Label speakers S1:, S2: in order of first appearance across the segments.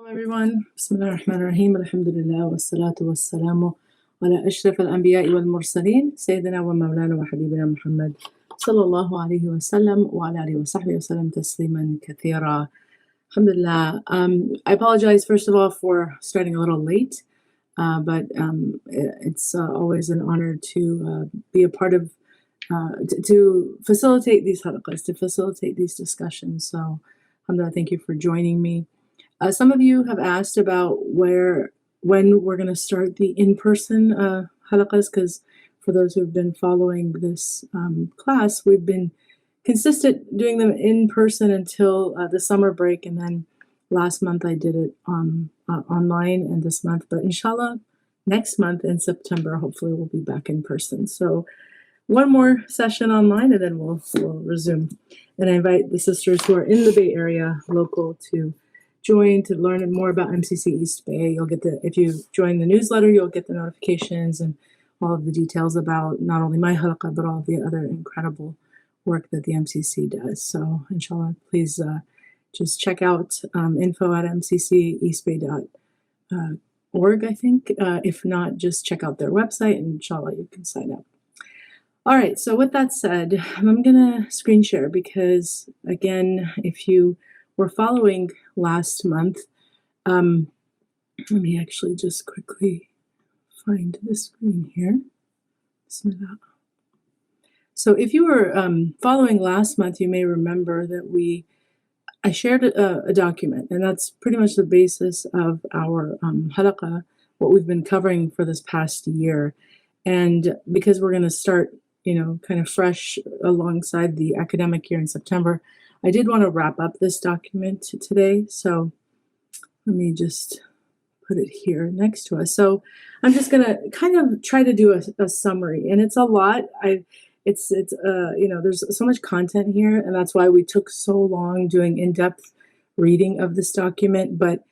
S1: Hello everyone. Bismillah ar-Rahman ar-Rahim. Alhamdulillah wa salatu wa salamu ala ashraf al-anbiya'i wal mursaleen. Sayyidina wa maulana wa habibina Muhammad sallallahu alayhi wa sallam wa ala alihi wa sahbihi wa sallam tasliman kathira. Alhamdulillah. I apologize first of all for starting a little late, but it's always an honor to be a part of, to facilitate these halaqas, to facilitate these discussions. So alhamdulillah, thank you for joining me. Some of you have asked about when we're going to start the in-person halaqas, because for those who have been following this class, we've been consistent doing them in person until the summer break, and then last month I did it online, and this month, but inshallah, next month in September, hopefully we'll be back in person. So one more session online, and then we'll resume. And I invite the sisters who are in the Bay Area, local, to join to learn more about MCC East Bay. You'll get if you join the newsletter, you'll get the notifications and all of the details about not only my halaqa, but all of the other incredible work that the MCC does. So inshallah, please just check out info at mcceastbay.org, I think. If not, just check out their website and inshallah you can sign up. All right, so with that said, I'm gonna screen share because again, if you were following last month, let me actually just quickly find the screen here. Bismillah. So if you were following last month, you may remember that I shared a document, and that's pretty much the basis of our halaqa, what we've been covering for this past year. And because we're going to start, kind of fresh alongside the academic year in September, I did want to wrap up this document today, so let me just put it here next to us. So I'm just going to kind of try to do a summary, and it's a lot. There's so much content here, and that's why we took so long doing in-depth reading of this document. But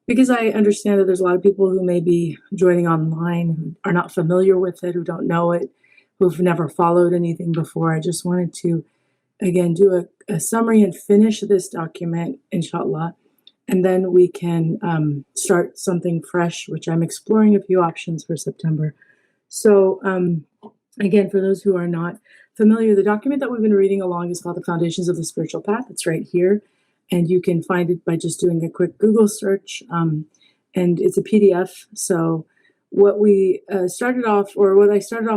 S1: because I understand that there's a lot of people who may be joining online who are not familiar with it, who don't know it, who've never followed anything before, I just wanted to again do a summary and finish this document, inshallah, and then we can start something fresh, which I'm exploring a few options for September. So again, for those who are not familiar, the document that we've been reading along is called The Foundations of the Spiritual Path. It's right here, and you can find it by just doing a quick Google search, and it's a PDF. So what I started off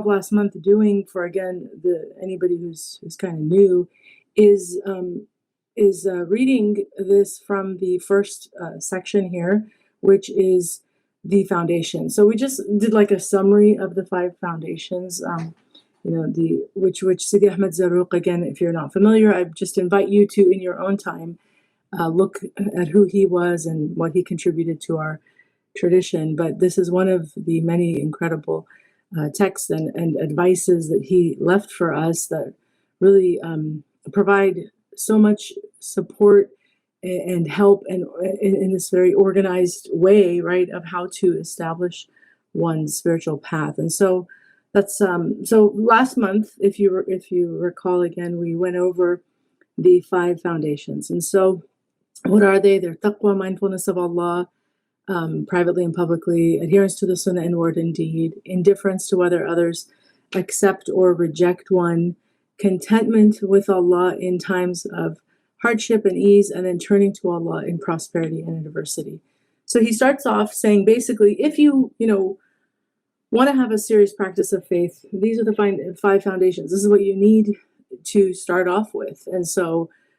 S1: last month doing for, again, anybody who's kind of new, is reading this from the first section here, which is the foundation. So we just did like a summary of the 5 foundations, which Sidi Ahmad Zarruq, again, if you're not familiar, I just invite you to, in your own time, look at who he was and what he contributed to our tradition. But this is one of the many incredible texts and advices that he left for us that really provide so much support and help, and in this very organized way, right, of how to establish one's spiritual path. And so that's so last month, if you recall, again, we went over the 5 foundations. And so what are they? They're Taqwa, mindfulness of Allah, privately and publicly, adherence to the Sunna in word and deed, indifference to whether others accept or reject one, contentment with Allah in times of hardship and ease, and then turning to Allah in prosperity and adversity. So he starts off saying, basically, if you want to have a serious practice of faith, these are the 5 foundations. This is what you need to start off with, and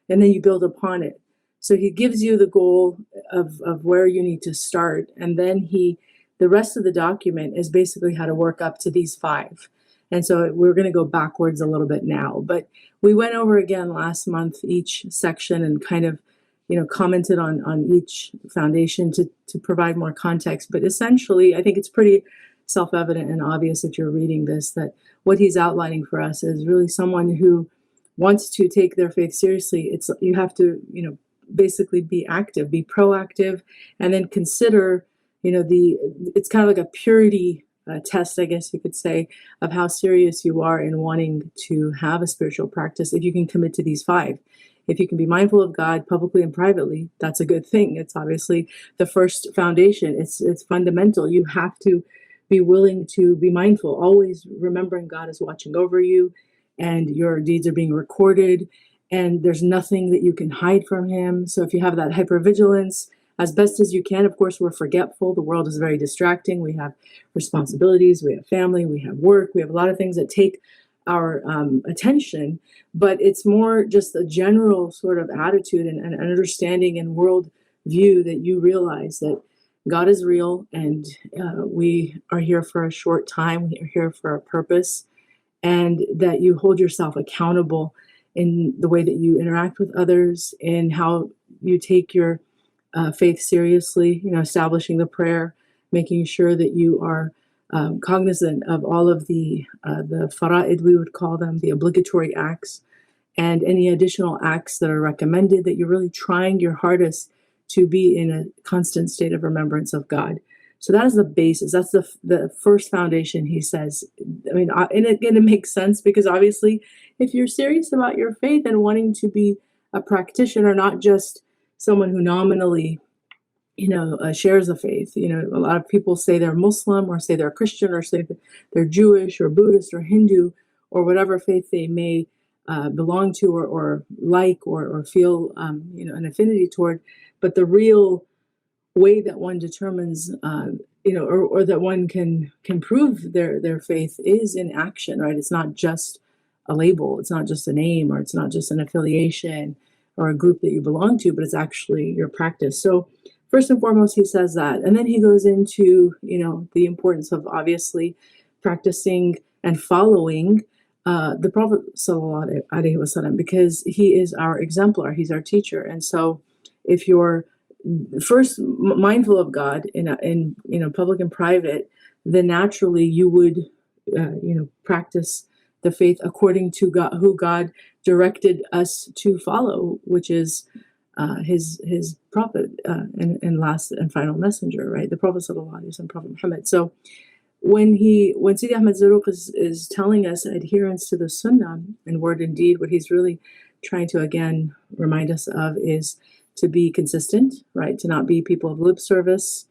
S1: then you build upon it. So he gives you the goal of where you need to start, and then the rest of the document is basically how to work up to these 5. And so we're going to go backwards a little bit now, but we went over again last month each section and kind of, commented on each foundation to provide more context. But essentially, I think it's pretty self-evident and obvious if you're reading this that what he's outlining for us is really someone who wants to take their faith seriously. You have to, basically be active, be proactive, and then consider, it's kind of like a purity test, I guess you could say, of how serious you are in wanting to have a spiritual practice if you can commit to these 5. if you can be mindful of God publicly and privately, that's a good thing. It's obviously the first foundation. It's fundamental. You have to be willing to be mindful, always remembering God is watching over you and your deeds are being recorded and there's nothing that you can hide from him. So if you have that hypervigilance, as best as you can, of course, we're forgetful. The world is very distracting. We have responsibilities, we have family, we have work, we have a lot of things that take our attention, but it's more just a general sort of attitude and understanding and world view that you realize that God is real and we are here for a short time, we are here for a purpose, and that you hold yourself accountable in the way that you interact with others, in how you take your faith seriously, establishing the prayer, making sure that you are cognizant of all of the fara'id, we would call them, the obligatory acts, and any additional acts that are recommended, that you're really trying your hardest to be in a constant state of remembrance of God. So that is the basis. That's the first foundation, he says. I mean, and it makes sense because obviously if you're serious about your faith and wanting to be a practitioner, not just someone who nominally, shares the faith. A lot of people say they're Muslim or say they're Christian or say they're Jewish or Buddhist or Hindu or whatever faith they may belong to or like or feel, an affinity toward. But the real way that one determines, or that one can prove their faith is in action, right? It's not just a label. It's not just a name, or it's not just an affiliation or a group that you belong to, but it's actually your practice. So first and foremost, he says that. And then he goes into, the importance of obviously practicing and following the Prophet sallallahu alaihi wasallam, because he is our exemplar. He's our teacher. And so if you're first mindful of God in public and private, then naturally you would, practice the faith according to God, who God directed us to follow, which is his prophet and last and final messenger, right? The Prophet sallallahu alaihi wasallam, Prophet Muhammad. So when Sidi Ahmad Zarruq is telling us adherence to the Sunna in word and deed, what he's really trying to again remind us of is to be consistent, right? To not be people of lip service,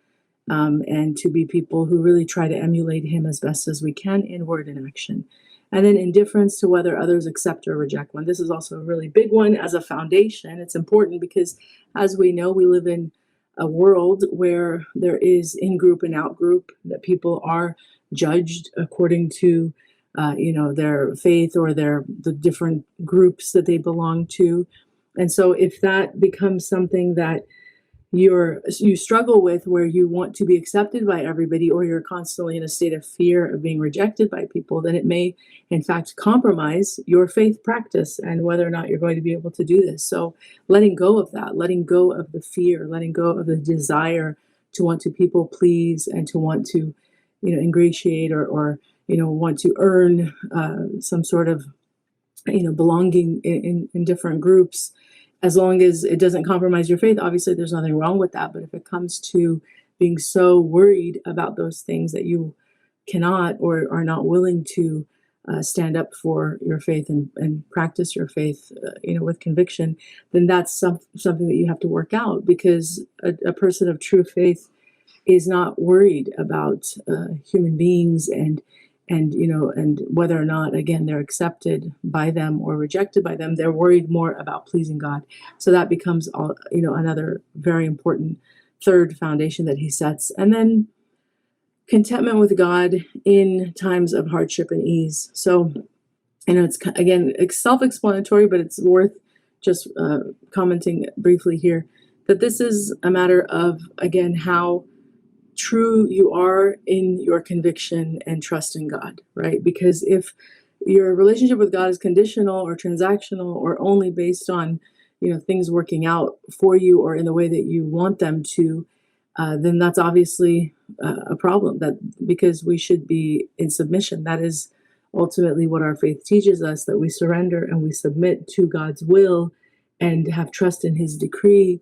S1: and to be people who really try to emulate him as best as we can in word and action. And then indifference to whether others accept or reject one. This is also a really big one as a foundation. It's important because, as we know, we live in a world where there is in-group and out-group, that people are judged according to, their faith or the different groups that they belong to. And so if that becomes something that you struggle with, where you want to be accepted by everybody, or you're constantly in a state of fear of being rejected by people, then it may in fact compromise your faith practice and whether or not you're going to be able to do this. So letting go of that, letting go of the fear, letting go of the desire to want to people please and to want to, ingratiate or want to earn some sort of, belonging in different groups. As long as it doesn't compromise your faith, obviously there's nothing wrong with that. But if it comes to being so worried about those things that you cannot or are not willing to stand up for your faith and practice your faith, with conviction, then that's something that you have to work out, because a person of true faith is not worried about human beings and whether or not, again, they're accepted by them or rejected by them. They're worried more about pleasing God. So that becomes another very important third foundation that he sets. And then contentment with God in times of hardship and ease. So, it's self-explanatory, but it's worth just commenting briefly here that this is a matter of, again, how true you are in your conviction and trust in God, right? Because if your relationship with God is conditional or transactional or only based on, things working out for you or in the way that you want them to, then that's obviously a problem. That because we should be in submission. That is ultimately what our faith teaches us, that we surrender and we submit to God's will and have trust in his decree,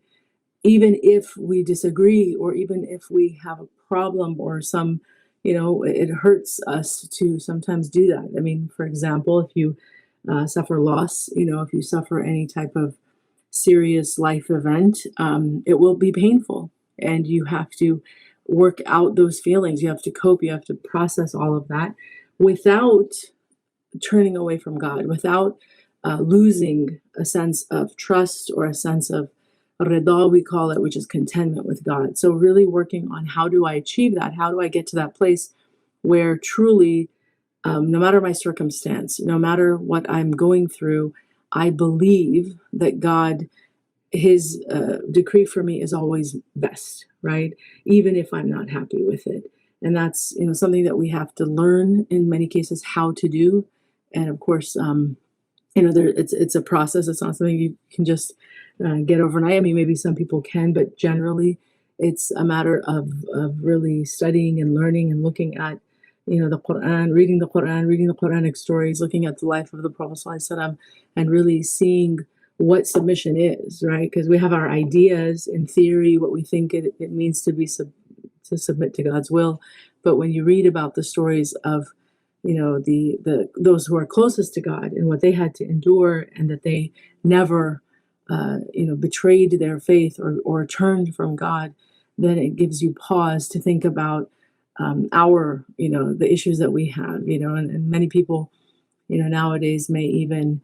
S1: even if we disagree or even if we have a problem or some, it hurts us to sometimes do that. I mean, for example, if you suffer loss, if you suffer any type of serious life event, it will be painful, and you have to work out those feelings. You have to cope. You have to process all of that without turning away from God, without losing a sense of trust or a sense of rida, we call it, which is contentment with God. So really working on, how do I achieve that? How do I get to that place where truly, no matter my circumstance, no matter what I'm going through, I believe that God, his decree for me is always best, right? Even if I'm not happy with it. And that's, something that we have to learn in many cases how to do. And of course, it's a process. It's not something you can just get overnight. I mean, maybe some people can, but generally it's a matter of really studying and learning and looking at, the Quran, reading the Quranic stories, looking at the life of the Prophet ﷺ, and really seeing what submission is, right? Because we have our ideas in theory, what we think it means to be to submit to God's will. But when you read about the stories of, the those who are closest to God and what they had to endure, and that they never, betrayed their faith or turned from God, then it gives you pause to think about our, the issues that we have, and many people, nowadays may even,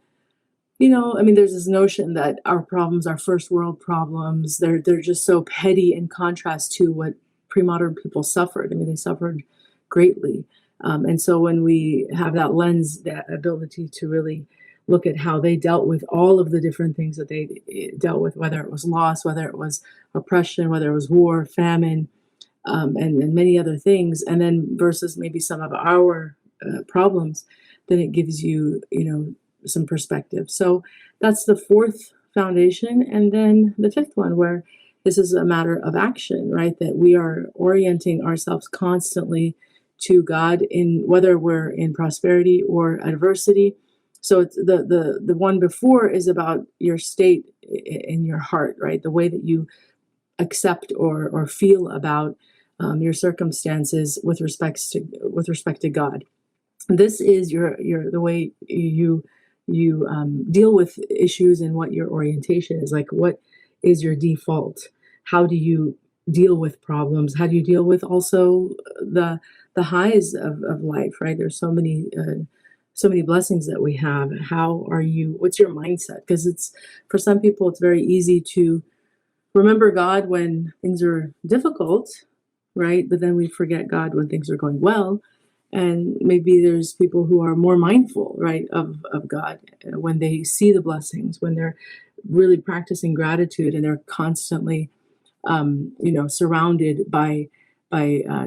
S1: I mean, there's this notion that our problems are first world problems. They're just so petty in contrast to what pre-modern people suffered. I mean, they suffered greatly. And so when we have that lens, that ability to really look at how they dealt with all of the different things that they dealt with, whether it was loss, whether it was oppression, whether it was war, famine, and many other things, and then versus maybe some of our problems, then it gives you, some perspective. So that's the fourth foundation. And then the fifth one, where this is a matter of action, right? That we are orienting ourselves constantly to God, in whether we're in prosperity or adversity. So it's the one before is about your state in your heart, right? The way that you accept or feel about your circumstances with respect to God. This is your the way you deal with issues, and what your orientation is. Like, what is your default? How do you deal with problems? How do you deal with also the highs of life, right? There's so many blessings that we have. What's your mindset? Because it's, for some people, it's very easy to remember God when things are difficult, right? But then we forget God when things are going well. And maybe there's people who are more mindful, right, of God when they see the blessings, when they're really practicing gratitude, and they're constantly, surrounded by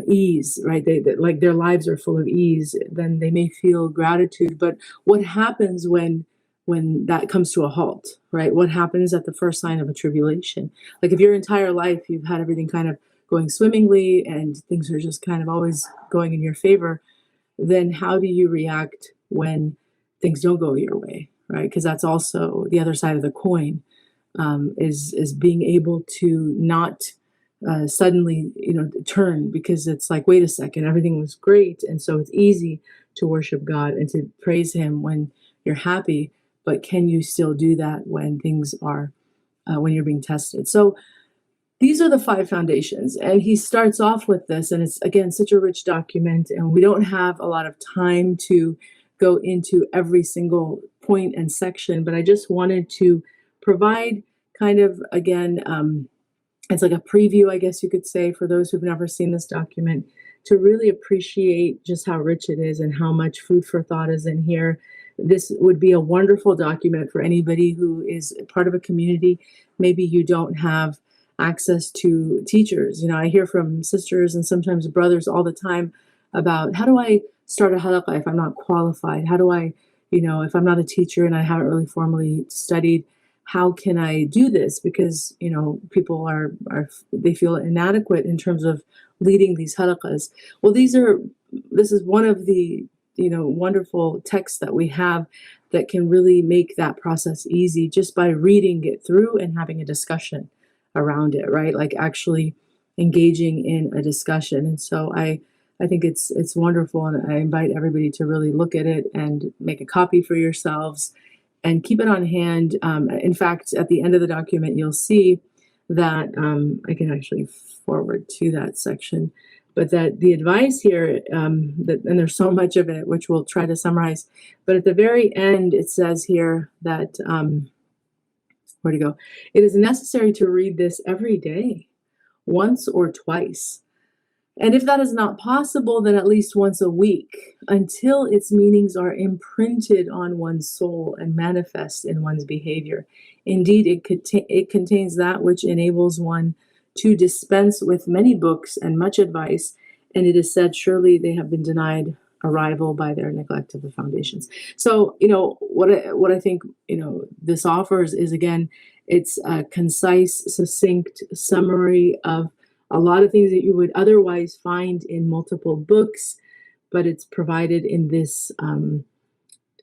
S1: ease, right? They like, their lives are full of ease. Then they may feel gratitude. But what happens when that comes to a halt, right? What happens at the first sign of a tribulation? Like, if your entire life you've had everything kind of going swimmingly and things are just kind of always going in your favor, then how do you react when things don't go your way, right? Because that's also the other side of the coin, is being able to not suddenly, turn, because it's like, wait a second, everything was great, and so it's easy to worship God and to praise Him when you're happy. But can you still do that when things are, when you're being tested? So these are the 5 foundations. And he starts off with this, and it's, again, such a rich document, and we don't have a lot of time to go into every single point and section, but I just wanted to provide kind of, again, it's like a preview, I guess you could say, for those who've never seen this document, to really appreciate just how rich it is and how much food for thought is in here. This would be a wonderful document for anybody who is part of a community. Maybe you don't have access to teachers. I hear from sisters and sometimes brothers all the time about, how do I start a halaqa if I'm not qualified? How do I, if I'm not a teacher and I haven't really formally studied, how can I do this? Because, people they feel inadequate in terms of leading these halaqas. Well, this is one of the, wonderful texts that we have that can really make that process easy, just by reading it through and having a discussion around it, right? Like, actually engaging in a discussion. And so I think it's wonderful, and I invite everybody to really look at it and make a copy for yourselves, and keep it on hand. In fact, at the end of the document, you'll see that I can actually forward to that section, but that the advice here, and there's so much of it, which we'll try to summarize, but at the very end, it says here that, where to go? It is necessary to read this every day, once or twice. And if that is not possible, then at least once a week, until its meanings are imprinted on one's soul and manifest in one's behavior. Indeed, it contains that which enables one to dispense with many books and much advice, and it is said, surely they have been denied arrival by their neglect of the foundations. So, what I think, this offers is, again, it's a concise, succinct summary of a lot of things that you would otherwise find in multiple books, but it's provided in this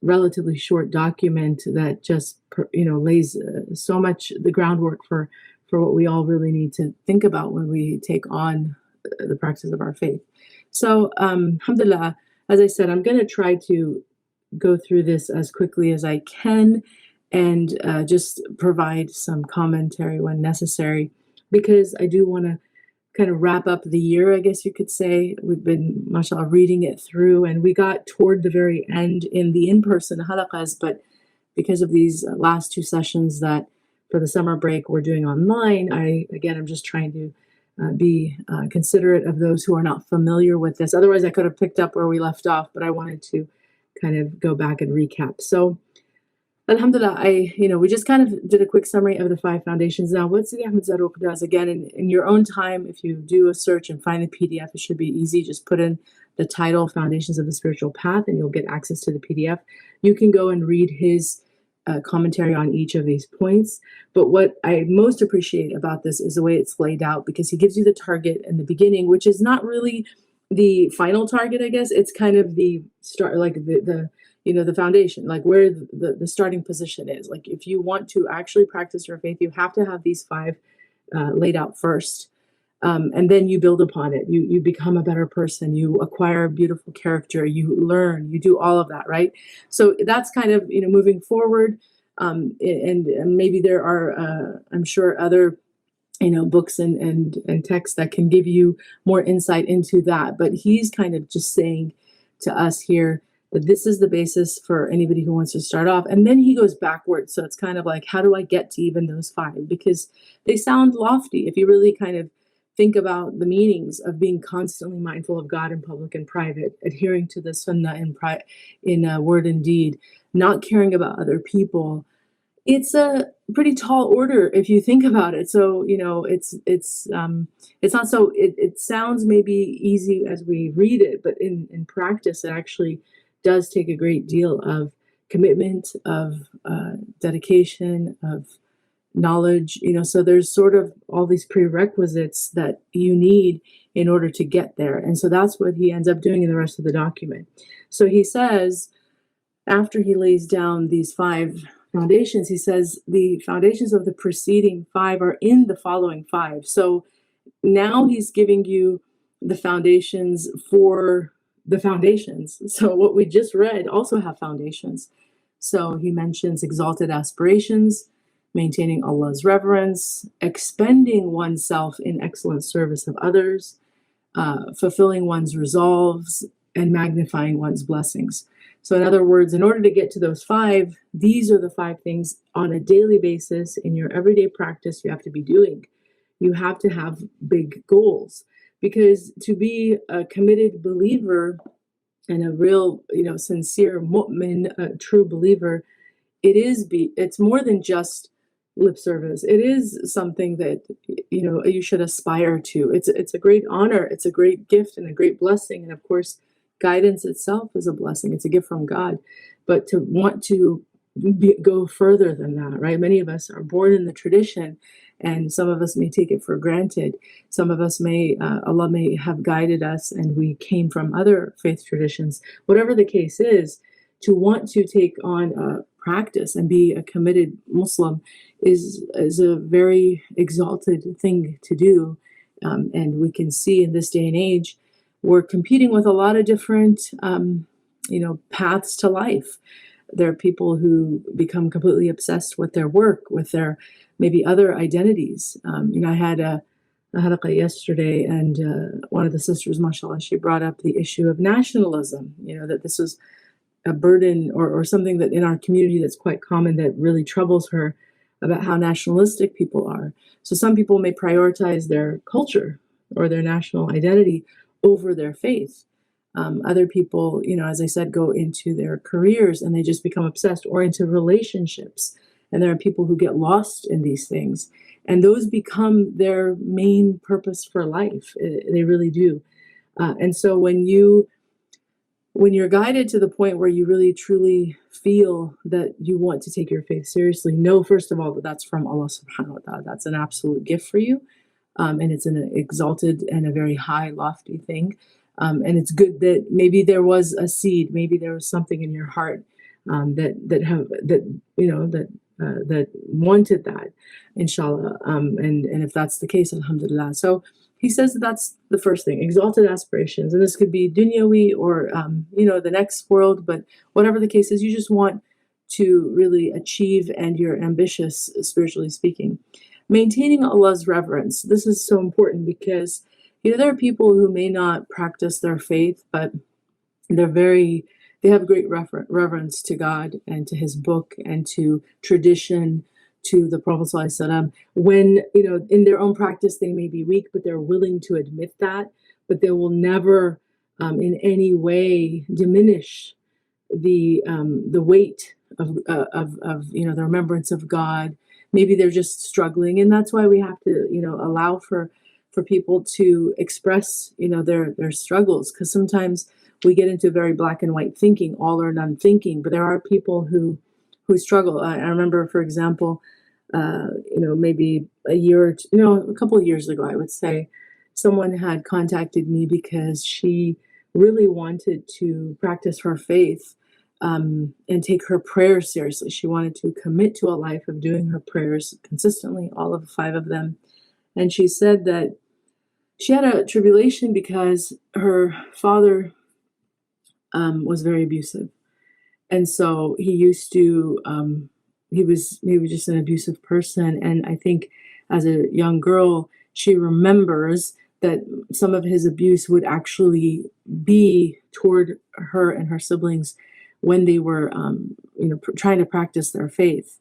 S1: relatively short document that just, lays so much the groundwork for what we all really need to think about when we take on the practice of our faith. So, alhamdulillah, as I said, I'm going to try to go through this as quickly as I can and just provide some commentary when necessary, because I do want to kind of wrap up the year, I guess you could say. We've been, mashallah, reading it through, and we got toward the very end in the in-person halaqas, but because of these last two sessions that for the summer break we're doing online, I'm just trying to be considerate of those who are not familiar with this. Otherwise, I could have picked up where we left off, but I wanted to kind of go back and recap. So, alhamdulillah, we just kind of did a quick summary of the 5 foundations. Now, what Sidi Ahmad Zarruq does, again, in your own time, if you do a search and find the PDF, it should be easy. Just put in the title, Foundations of the Spiritual Path, and you'll get access to the PDF. You can go and read his commentary on each of these points. But what I most appreciate about this is the way it's laid out, because he gives you the target in the beginning, which is not really the final target, I guess. It's kind of the start, like the foundation, like where the starting position is. Like, if you want to actually practice your faith, you have to have these 5 laid out first. And then you build upon it. You become a better person. You acquire a beautiful character. You learn. You do all of that, right? So that's kind of, moving forward. And maybe there are, I'm sure, other, books and texts that can give you more insight into that. But he's kind of just saying to us here that this is the basis for anybody who wants to start off. And then he goes backwards. So it's kind of like, how do I get to even those 5? Because they sound lofty if you really kind of think about the meanings of being constantly mindful of God in public and private, adhering to the Sunna in word and deed, not caring about other people. It's a pretty tall order if you think about it. So, it's not so, it sounds maybe easy as we read it, but in practice, it actually does take a great deal of commitment, of dedication, of knowledge, so there's sort of all these prerequisites that you need in order to get there. And so that's what he ends up doing in the rest of the document. So he says, after he lays down these 5 foundations, he says the foundations of the preceding 5 are in the following 5. So now he's giving you the foundations for the foundations. So what we just read also have foundations. So he mentions exalted aspirations, maintaining Allah's reverence, expending oneself in excellent service of others, fulfilling one's resolves, and magnifying one's blessings. So in other words, in order to get to those 5, these are the 5 things on a daily basis in your everyday practice you have to be doing. You have to have big goals, because to be a committed believer and a real, sincere mu'min, a true believer, it's more than just lip service. It is something that, you should aspire to. It's a great honor. It's a great gift and a great blessing. And of course, guidance itself is a blessing. It's a gift from God. But to want to go further than that, right? Many of us are born in the tradition, and some of us may take it for granted. Some of us Allah may have guided us, and we came from other faith traditions. Whatever the case is, to want to take on a practice and be a committed Muslim is a very exalted thing to do. And we can see in this day and age, we're competing with a lot of different, paths to life. There are people who become completely obsessed with their work, with their maybe other identities. I had a Halaqa yesterday, and one of the sisters, mashallah, she brought up the issue of nationalism, that this was a burden or something that in our community that's quite common that really troubles her about how nationalistic people are. So some people may prioritize their culture or their national identity over their faith. Other people, as I said, go into their careers and they just become obsessed, or into relationships. And there are people who get lost in these things. And those become their main purpose for life. They really do. And so when you're guided to the point where you really truly feel that you want to take your faith seriously, know first of all that that's from Allah subhanahu wa ta'ala. That's an absolute gift for you. And it's an exalted and a very high, lofty thing. And it's good that maybe there was a seed, maybe there was something in your heart that wanted that, inshallah. And if that's the case, alhamdulillah. So he says that's the first thing, exalted aspirations. And this could be dunyawi or, the next world, but whatever the case is, you just want to really achieve and you're ambitious, spiritually speaking. Maintaining Allah's reverence. This is so important because, there are people who may not practice their faith, but they have great reverence to God and to his book and to tradition, to the Prophet ﷺ. When, in their own practice, they may be weak, but they're willing to admit that, but they will never in any way diminish the weight of the remembrance of God. Maybe they're just struggling, and that's why we have to, allow for people to express, their struggles, because sometimes we get into very black and white thinking, all or none thinking, but there are people who struggle. I remember, for example, maybe a couple of years ago, I would say, someone had contacted me because she really wanted to practice her faith and take her prayers seriously. She wanted to commit to a life of doing her prayers consistently, all of 5 of them. And she said that she had a tribulation because her father was very abusive. And so he used to, he was just an abusive person. And I think as a young girl, she remembers that some of his abuse would actually be toward her and her siblings when they were, trying to practice their faith.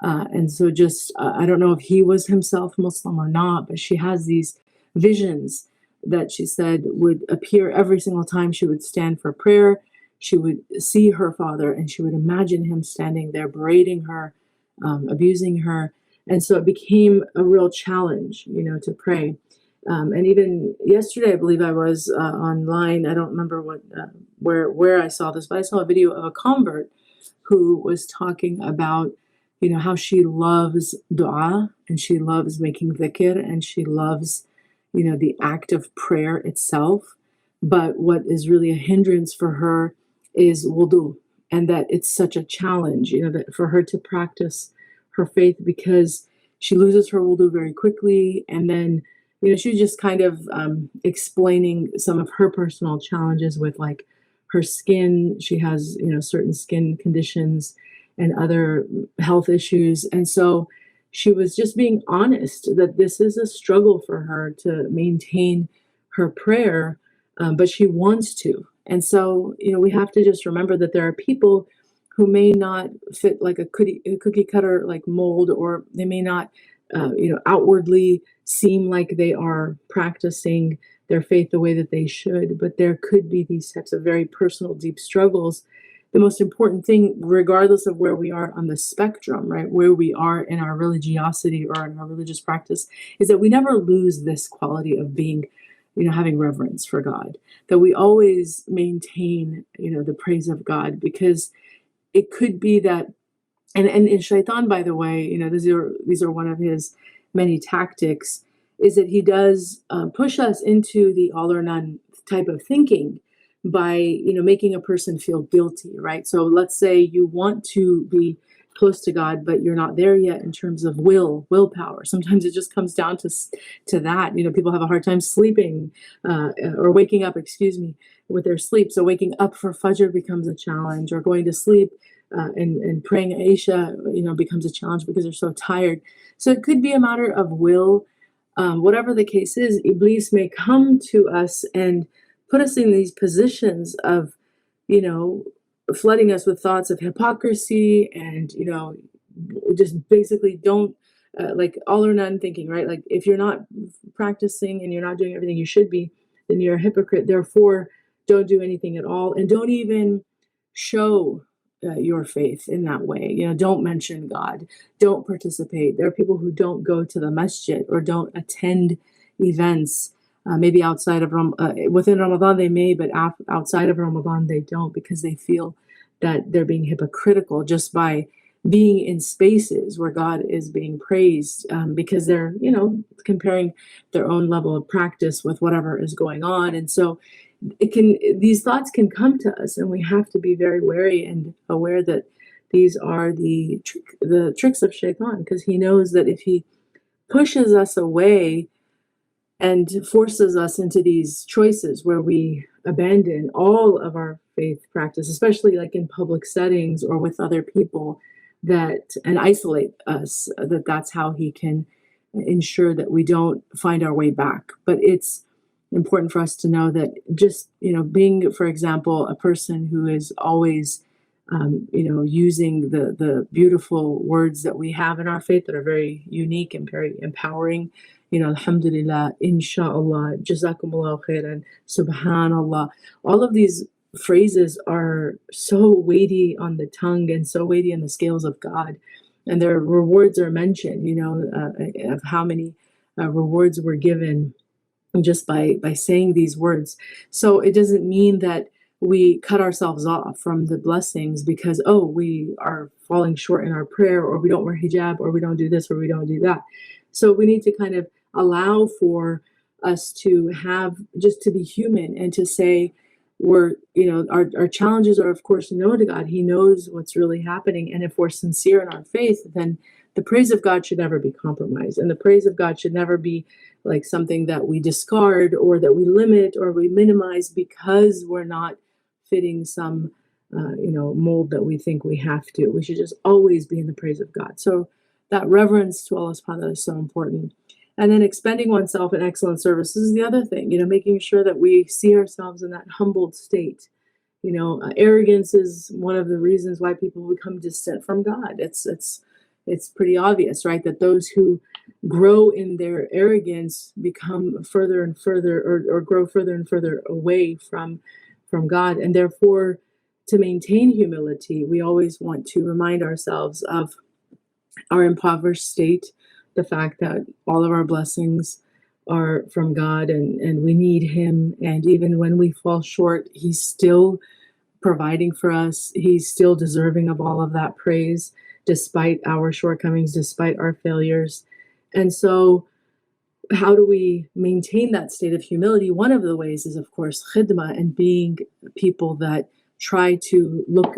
S1: And so I don't know if he was himself Muslim or not, but she has these visions that she said would appear every single time she would stand for prayer. She would see her father and she would imagine him standing there berating her, abusing her. And so it became a real challenge, to pray. And even yesterday, I believe I was online. I don't remember where I saw this, but I saw a video of a convert who was talking about how she loves dua and she loves making dhikr and she loves, the act of prayer itself. But what is really a hindrance for her is wudu, and that it's such a challenge, that for her to practice her faith, because she loses her wudu very quickly. And then, she was just kind of explaining some of her personal challenges with like her skin. She has, certain skin conditions and other health issues. And so she was just being honest that this is a struggle for her to maintain her prayer, but she wants to. And so, we have to just remember that there are people who may not fit like a cookie cutter like mold, or they may not, outwardly seem like they are practicing their faith the way that they should, but there could be these types of very personal, deep struggles. The most important thing, regardless of where we are on the spectrum, right, where we are in our religiosity or in our religious practice, is that we never lose this quality of being, having reverence for God, that we always maintain, the praise of God, because it could be that, and in Shaitan, by the way, these are one of his many tactics, is that he does push us into the all or none type of thinking by, making a person feel guilty, right? So let's say you want to be close to God, but you're not there yet in terms of willpower. Sometimes it just comes down to that. People have a hard time sleeping or waking up, with their sleep. So waking up for Fajr becomes a challenge, or going to sleep and praying Aisha, becomes a challenge because they're so tired. So it could be a matter of will. Whatever the case is, Iblis may come to us and put us in these positions of, flooding us with thoughts of hypocrisy and, just basically don't, like all or none thinking, right? Like if you're not practicing and you're not doing everything you should be, then you're a hypocrite. Therefore, don't do anything at all and don't even show your faith in that way. Don't mention God, don't participate. There are people who don't go to the masjid or don't attend events. Maybe outside of within Ramadan they may, but outside of Ramadan they don't, because they feel that they're being hypocritical just by being in spaces where God is being praised, because they're, comparing their own level of practice with whatever is going on. And so these thoughts can come to us, and we have to be very wary and aware that these are the tricks of Shaitan, because he knows that if he pushes us away and forces us into these choices where we abandon all of our faith practice, especially like in public settings or with other people, and isolate us, that's how he can ensure that we don't find our way back. But it's important for us to know that just, being, for example, a person who is always, using the beautiful words that we have in our faith that are very unique and very empowering, alhamdulillah, inshallah, jazakumullah khairan, subhanallah. All of these phrases are so weighty on the tongue and so weighty in the scales of God. And their rewards are mentioned, of how many rewards were given just by saying these words. So it doesn't mean that we cut ourselves off from the blessings because, we are falling short in our prayer, or we don't wear hijab, or we don't do this, or we don't do that. So we need to kind of allow for us to be human and to say, our challenges are, of course, known to God. He knows what's really happening. And if we're sincere in our faith, then the praise of God should never be compromised. And the praise of God should never be like something that we discard or that we limit or we minimize because we're not fitting some, mold that we think we have to. We should just always be in the praise of God. So that reverence to Allah subhanahu wa ta'ala is so important. And then expending oneself in excellent service is the other thing, making sure that we see ourselves in that humbled state. Arrogance is one of the reasons why people become distant from God. It's pretty obvious, right? That those who grow in their arrogance become further and further, or grow further and further away from God. And therefore, to maintain humility, we always want to remind ourselves of our impoverished state, the fact that all of our blessings are from God and we need Him. And even when we fall short, He's still providing for us. He's still deserving of all of that praise, despite our shortcomings, despite our failures. And so how do we maintain that state of humility? One of the ways is, of course, khidmah, and being people that try to look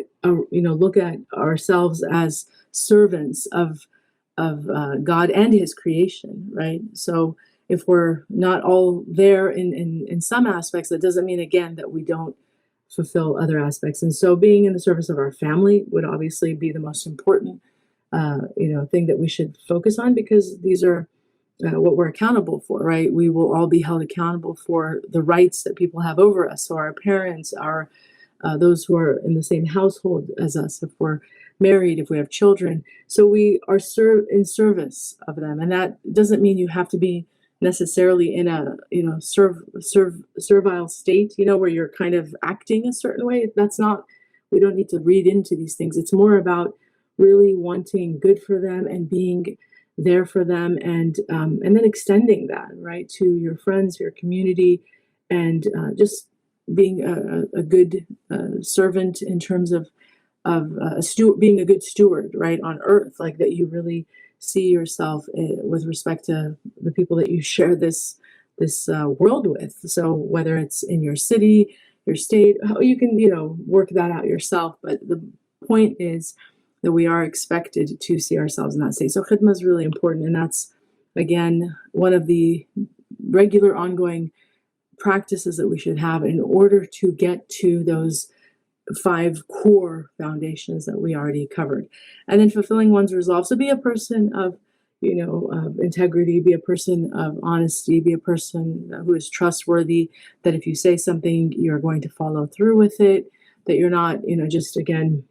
S1: at ourselves as servants of God and His creation, right? So if we're not all there in some aspects, that doesn't mean, again, that we don't fulfill other aspects. And so being in the service of our family would obviously be the most important thing that we should focus on, because these are what we're accountable for, right? We will all be held accountable for the rights that people have over us. So our parents, our those who are in the same household as us, if we're married, if we have children. So we are in service of them. And that doesn't mean you have to be necessarily in a, servile state, where you're kind of acting a certain way. We don't need to read into these things. It's more about really wanting good for them and being there for them, and then extending that, right, to your friends, your community, and just being a good servant in terms of being a good steward, right, on earth, like that you really see yourself with respect to the people that you share this world with. So whether it's in your city, your state, you can work that out yourself. But the point is that we are expected to see ourselves in that state. So khidmah is really important, and that's, again, one of the regular ongoing practices that we should have in order to get to those 5 core foundations that we already covered. And then fulfilling one's resolve. So be a person of, of integrity, be a person of honesty, be a person who is trustworthy, that if you say something, you're going to follow through with it, that you're not, just again,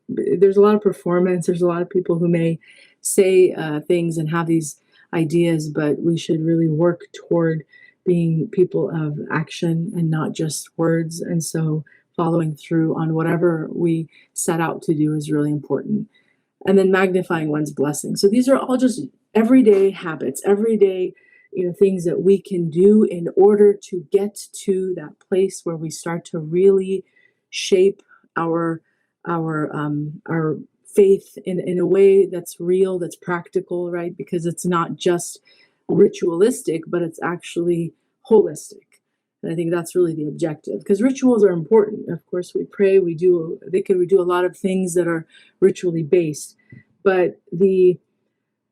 S1: there's a lot of performance. There's a lot of people who may say things and have these ideas, but we should really work toward being people of action and not just words. And so following through on whatever we set out to do is really important. And then magnifying one's blessings. So these are all just everyday habits, everyday things that we can do in order to get to that place where we start to really shape our faith in a way that's real, that's practical, right? Because it's not just ritualistic, but it's actually holistic. And I think that's really the objective, because rituals are important. Of course, we pray, we do a lot of things that are ritually based, but the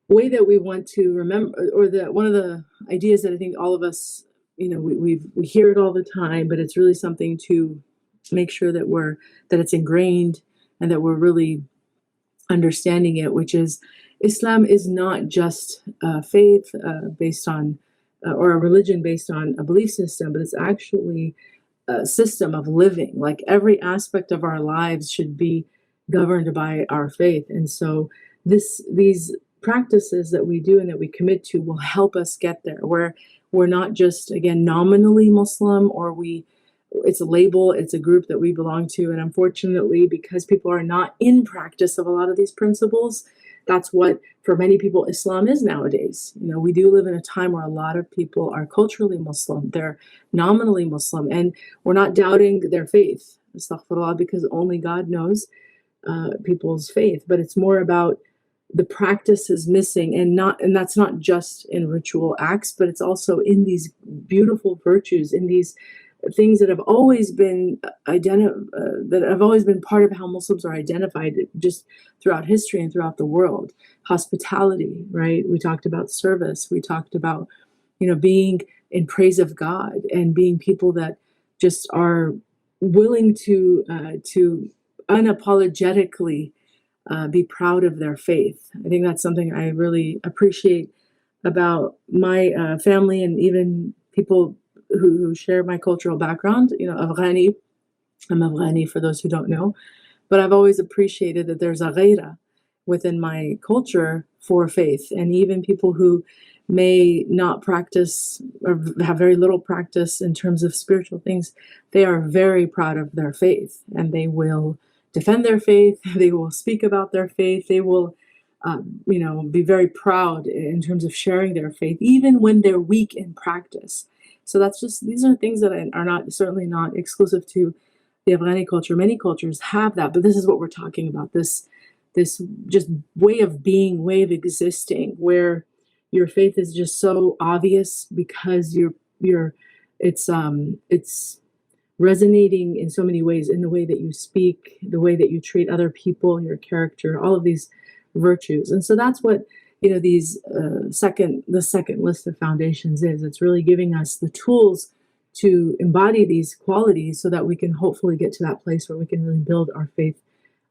S1: way that we want to remember, or one of the ideas that I think all of us, we hear it all the time, but it's really something to make sure that it's ingrained and that we're really understanding it, which is Islam is not just faith based on, or a religion based on a belief system, but it's actually a system of living. Like every aspect of our lives should be governed by our faith. And so these practices that we do and that we commit to will help us get there, where we're not just, again, nominally Muslim, or it's a label, it's a group that we belong to. And unfortunately, because people are not in practice of a lot of these principles, that's what, for many people, Islam is nowadays. We do live in a time where a lot of people are culturally Muslim, they're nominally Muslim, and we're not doubting their faith, astaghfirullah, because only God knows people's faith. But it's more about the practice is missing, and that's not just in ritual acts, but it's also in these beautiful virtues, in these things that have always been that have always been part of how Muslims are identified just throughout history and throughout the world. Hospitality, right? We talked about service. We talked about, being in praise of God and being people that just are willing to unapologetically be proud of their faith. I think that's something I really appreciate about my family, and even people who share my cultural background. Afghani. I'm Afghani for those who don't know, but I've always appreciated that there's a ghaira within my culture for faith, and even people who may not practice or have very little practice in terms of spiritual things, they are very proud of their faith, and they will defend their faith. They will speak about their faith. They will, be very proud in terms of sharing their faith, even when they're weak in practice. So these are things that are certainly not exclusive to the Afghani culture. Many cultures have that, but this is what we're talking about. This just way of being, way of existing, where your faith is just so obvious because it's resonating in so many ways, in the way that you speak, the way that you treat other people, your character, all of these virtues. And so that's what the second list of foundations is. It's really giving us the tools to embody these qualities so that we can hopefully get to that place where we can really build our faith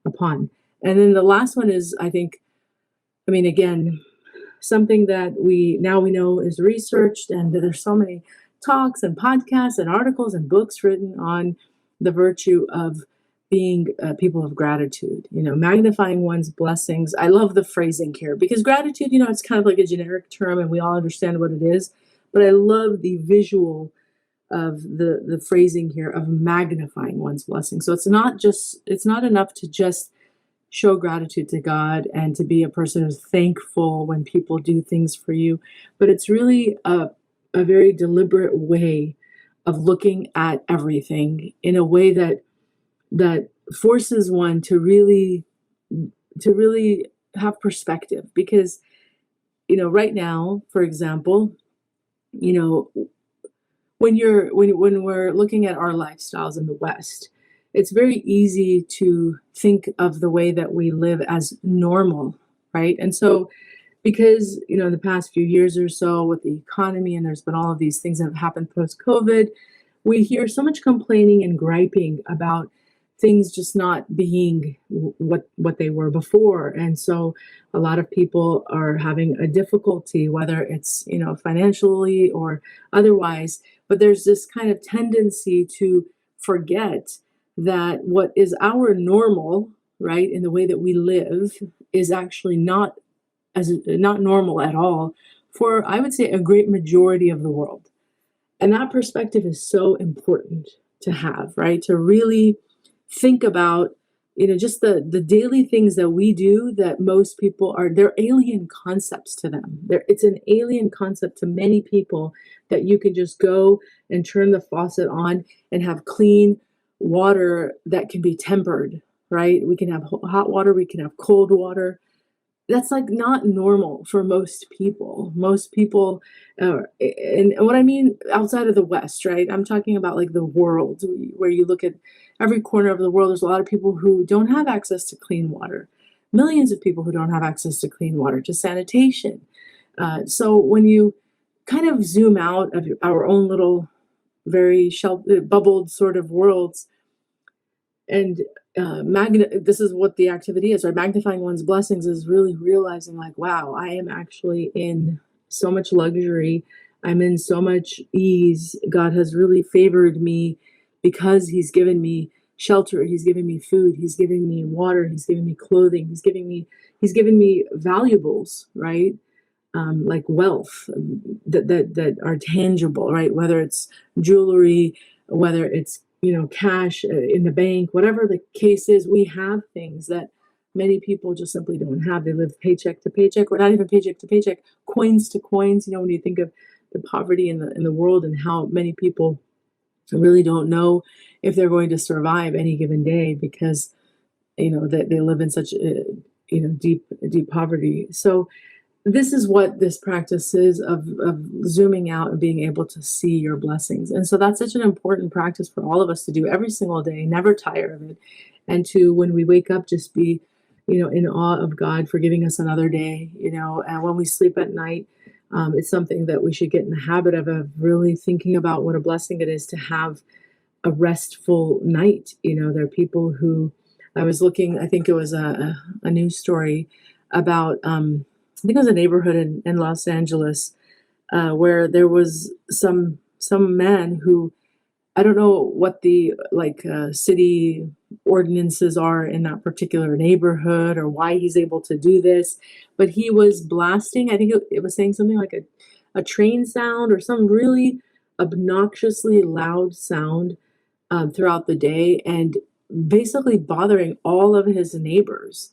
S1: upon. And then the last one is, I think, again, something that we know is researched, and there's so many talks and podcasts and articles and books written on the virtue of being people of gratitude, magnifying one's blessings. I love the phrasing here, because gratitude, it's kind of like a generic term and we all understand what it is, but I love the visual of the phrasing here of magnifying one's blessings. So it's not enough to just show gratitude to God and to be a person who's thankful when people do things for you, but it's really a very deliberate way of looking at everything in a way that forces one to really have perspective. Because right now, for example, when we're looking at our lifestyles in the West, it's very easy to think of the way that we live as normal, right? And so because in the past few years or so with the economy, and there's been all of these things that have happened post-COVID, we hear so much complaining and griping about things just not being what they were before. And so a lot of people are having a difficulty, whether it's, financially or otherwise. But there's this kind of tendency to forget that what is our normal, right, in the way that we live, is actually not normal at all for, I would say, a great majority of the world. And that perspective is so important to have, right? To really think about, just the daily things that we do that most people they're alien concepts to them. It's an alien concept to many people that you can just go and turn the faucet on and have clean water that can be tempered, right? We can have hot water, we can have cold water. That's like not normal for most people. Most people, and what I mean outside of the West, right? I'm talking about like the world, where you look at every corner of the world. There's a lot of people who don't have access to clean water. Millions of people who don't have access to clean water, to sanitation. So when you kind of zoom out of our own little, very bubbled sort of worlds, and this is what the activity is, right? Magnifying one's blessings is really realizing, like, wow, I am actually in so much luxury. I'm in so much ease. God has really favored me because he's given me shelter. He's given me food. He's giving me water. He's giving me clothing. He's given me valuables, right? Like wealth that are tangible, right? Whether it's jewelry, whether it's cash in the bank, whatever the case is, we have things that many people just simply don't have. They live paycheck to paycheck, or not even paycheck to paycheck, coins to coins. When you think of the poverty in the world and how many people really don't know if they're going to survive any given day because that they live in such deep poverty. So this is what this practice is of zooming out and being able to see your blessings. And so that's such an important practice for all of us to do every single day, never tire of it. And to, when we wake up, just be, in awe of God for giving us another day, and when we sleep at night, it's something that we should get in the habit of really thinking about what a blessing it is to have a restful night. There are people who, I was looking, I think it was a news story about, I think it was a neighborhood in Los Angeles where there was some man who, I don't know what the city ordinances are in that particular neighborhood or why he's able to do this, but he was blasting, I think it was saying something like a train sound or some really obnoxiously loud sound throughout the day, and basically bothering all of his neighbors.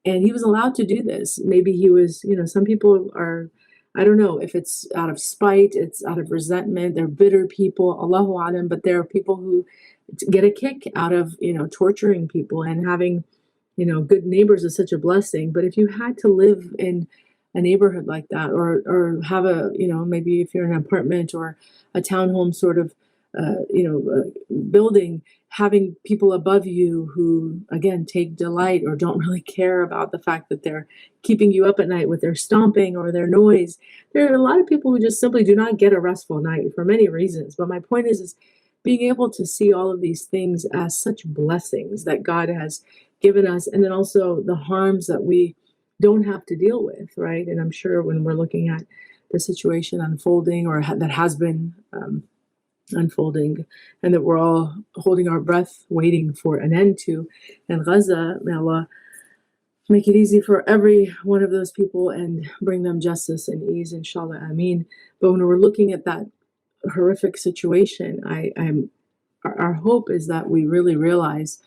S1: And he was allowed to do this. Maybe he was, some people are, I don't know if it's out of spite, it's out of resentment. They're bitter people, Allahu Alam, but there are people who get a kick out of, torturing people, and having, good neighbors is such a blessing. But if you had to live in a neighborhood like that, or have a, maybe if you're in an apartment or a townhome sort of, building, having people above you who, again, take delight or don't really care about the fact that they're keeping you up at night with their stomping or their noise. There are a lot of people who just simply do not get a restful night for many reasons. But my point is being able to see all of these things as such blessings that God has given us, and then also the harms that we don't have to deal with, right? And I'm sure when we're looking at the situation unfolding, or that has been unfolding, and that we're all holding our breath waiting for an end to. And Gaza, may Allah make it easy for every one of those people and bring them justice and ease, inshallah, ameen. But when we're looking at that horrific situation, our hope is that we really realize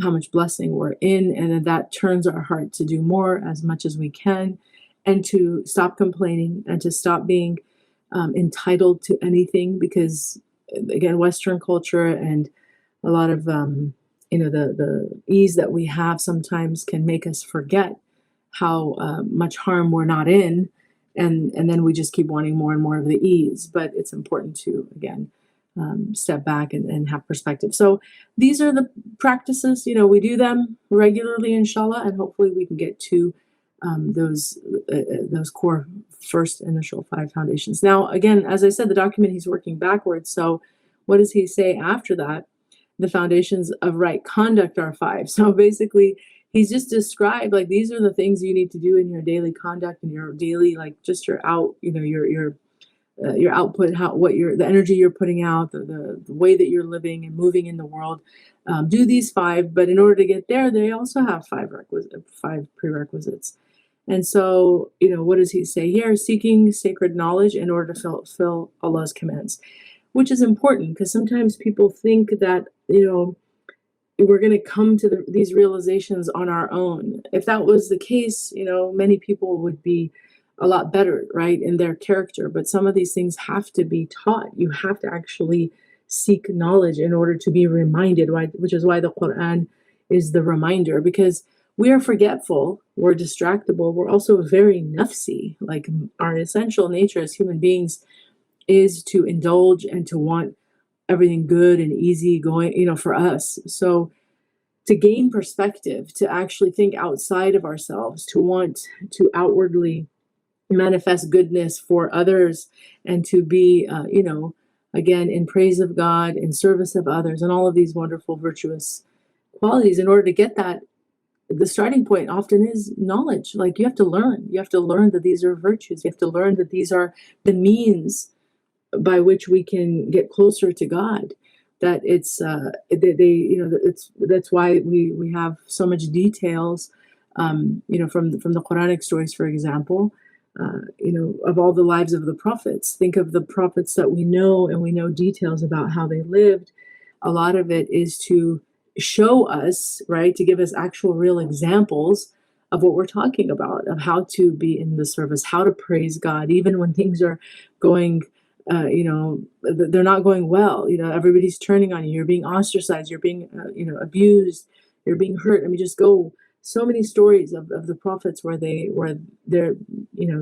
S1: how much blessing we're in, and that turns our heart to do more as much as we can, and to stop complaining, and to stop being entitled to anything, because again, Western culture and a lot of the ease that we have sometimes can make us forget how much harm we're not in, and then we just keep wanting more and more of the ease. But it's important to, again, step back and have perspective. So these are the practices, we do them regularly, inshallah, and hopefully we can get to those core first initial 5 foundations. Now, again, as I said, the document, he's working backwards. So what does he say after that? The foundations of right conduct are 5. So basically, he's just described like these are the things you need to do in your daily conduct and your daily like just your out, your output, the energy you're putting out, the way that you're living and moving in the world. Do these 5, but in order to get there, they also have 5 prerequisites. And so, what does he say here? Seeking sacred knowledge in order to fulfill Allah's commands, which is important because sometimes people think that, we're going to come to these realizations on our own. If that was the case, many people would be a lot better, right, in their character. But some of these things have to be taught. You have to actually seek knowledge in order to be reminded, right? Which is why the Quran is the reminder, because we are forgetful, we're distractible, we're also very nafsi. Like our essential nature as human beings is to indulge and to want everything good and easy going, for us. So to gain perspective, to actually think outside of ourselves, to want to outwardly manifest goodness for others and to be, again, in praise of God, in service of others, and all of these wonderful virtuous qualities. In order to get that, the starting point often is knowledge. Like you have to learn. You have to learn that these are virtues. You have to learn that these are the means by which we can get closer to God. That it's that's why we have so much details, from the Quranic stories, for example. Of all the lives of the prophets. Think of the prophets that we know, and we know details about how they lived. A lot of it is to show us, right, to give us actual real examples of what we're talking about, of how to be in the service, how to praise God, even when things are going, they're not going well. Everybody's turning on you. You're being ostracized. You're being, abused. You're being hurt. I mean, just go. So many stories of the prophets where they're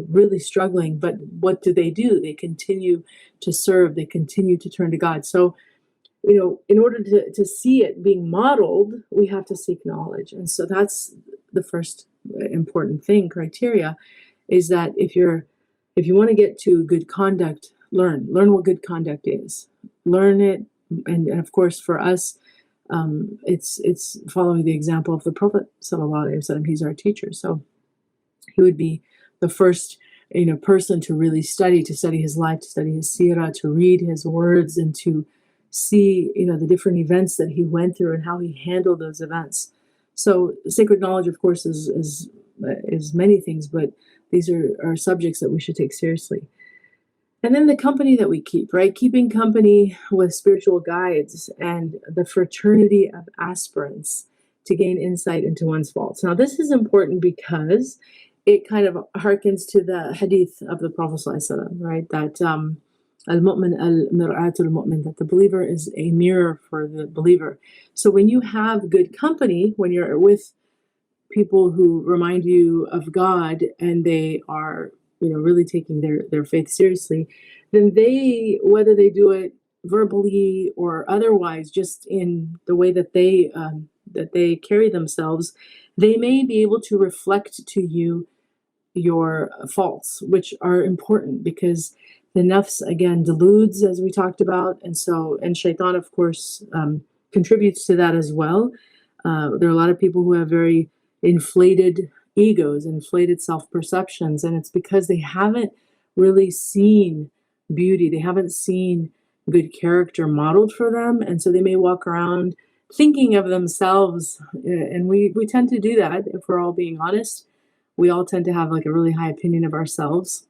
S1: really struggling, but what do? They continue to serve, they continue to turn to God. So in order to see it being modeled, we have to seek knowledge. And so that's the first important criteria, is that if you want to get to good conduct, learn what good conduct is, learn it. And of course for us, it's following the example of the Prophet sallallahu alaihi wasallam. He's our teacher, so he would be the first person to really study his life, to study his seerah, to read his words, and to see the different events that he went through and how he handled those events. So sacred knowledge, of course, is many things, but these are subjects that we should take seriously. And then the company that we keep, right? Keeping company with spiritual guides and the fraternity of aspirants to gain insight into one's faults. Now, this is important because it kind of harkens to the hadith of the Prophet ﷺ, right? That al-mu'min al-mir'atul mu'min, that the believer is a mirror for the believer. So when you have good company, when you're with people who remind you of God and they are really taking their faith seriously, then they, whether they do it verbally or otherwise, just in the way that they carry themselves, they may be able to reflect to you your faults, which are important because the nafs, again, deludes, as we talked about, and shaitan, of course, contributes to that as well. There are a lot of people who have very inflated egos, inflated self-perceptions, and it's because they haven't really seen beauty. They haven't seen good character modeled for them, and so they may walk around thinking of themselves, and we tend to do that if we're all being honest. We all tend to have like a really high opinion of ourselves,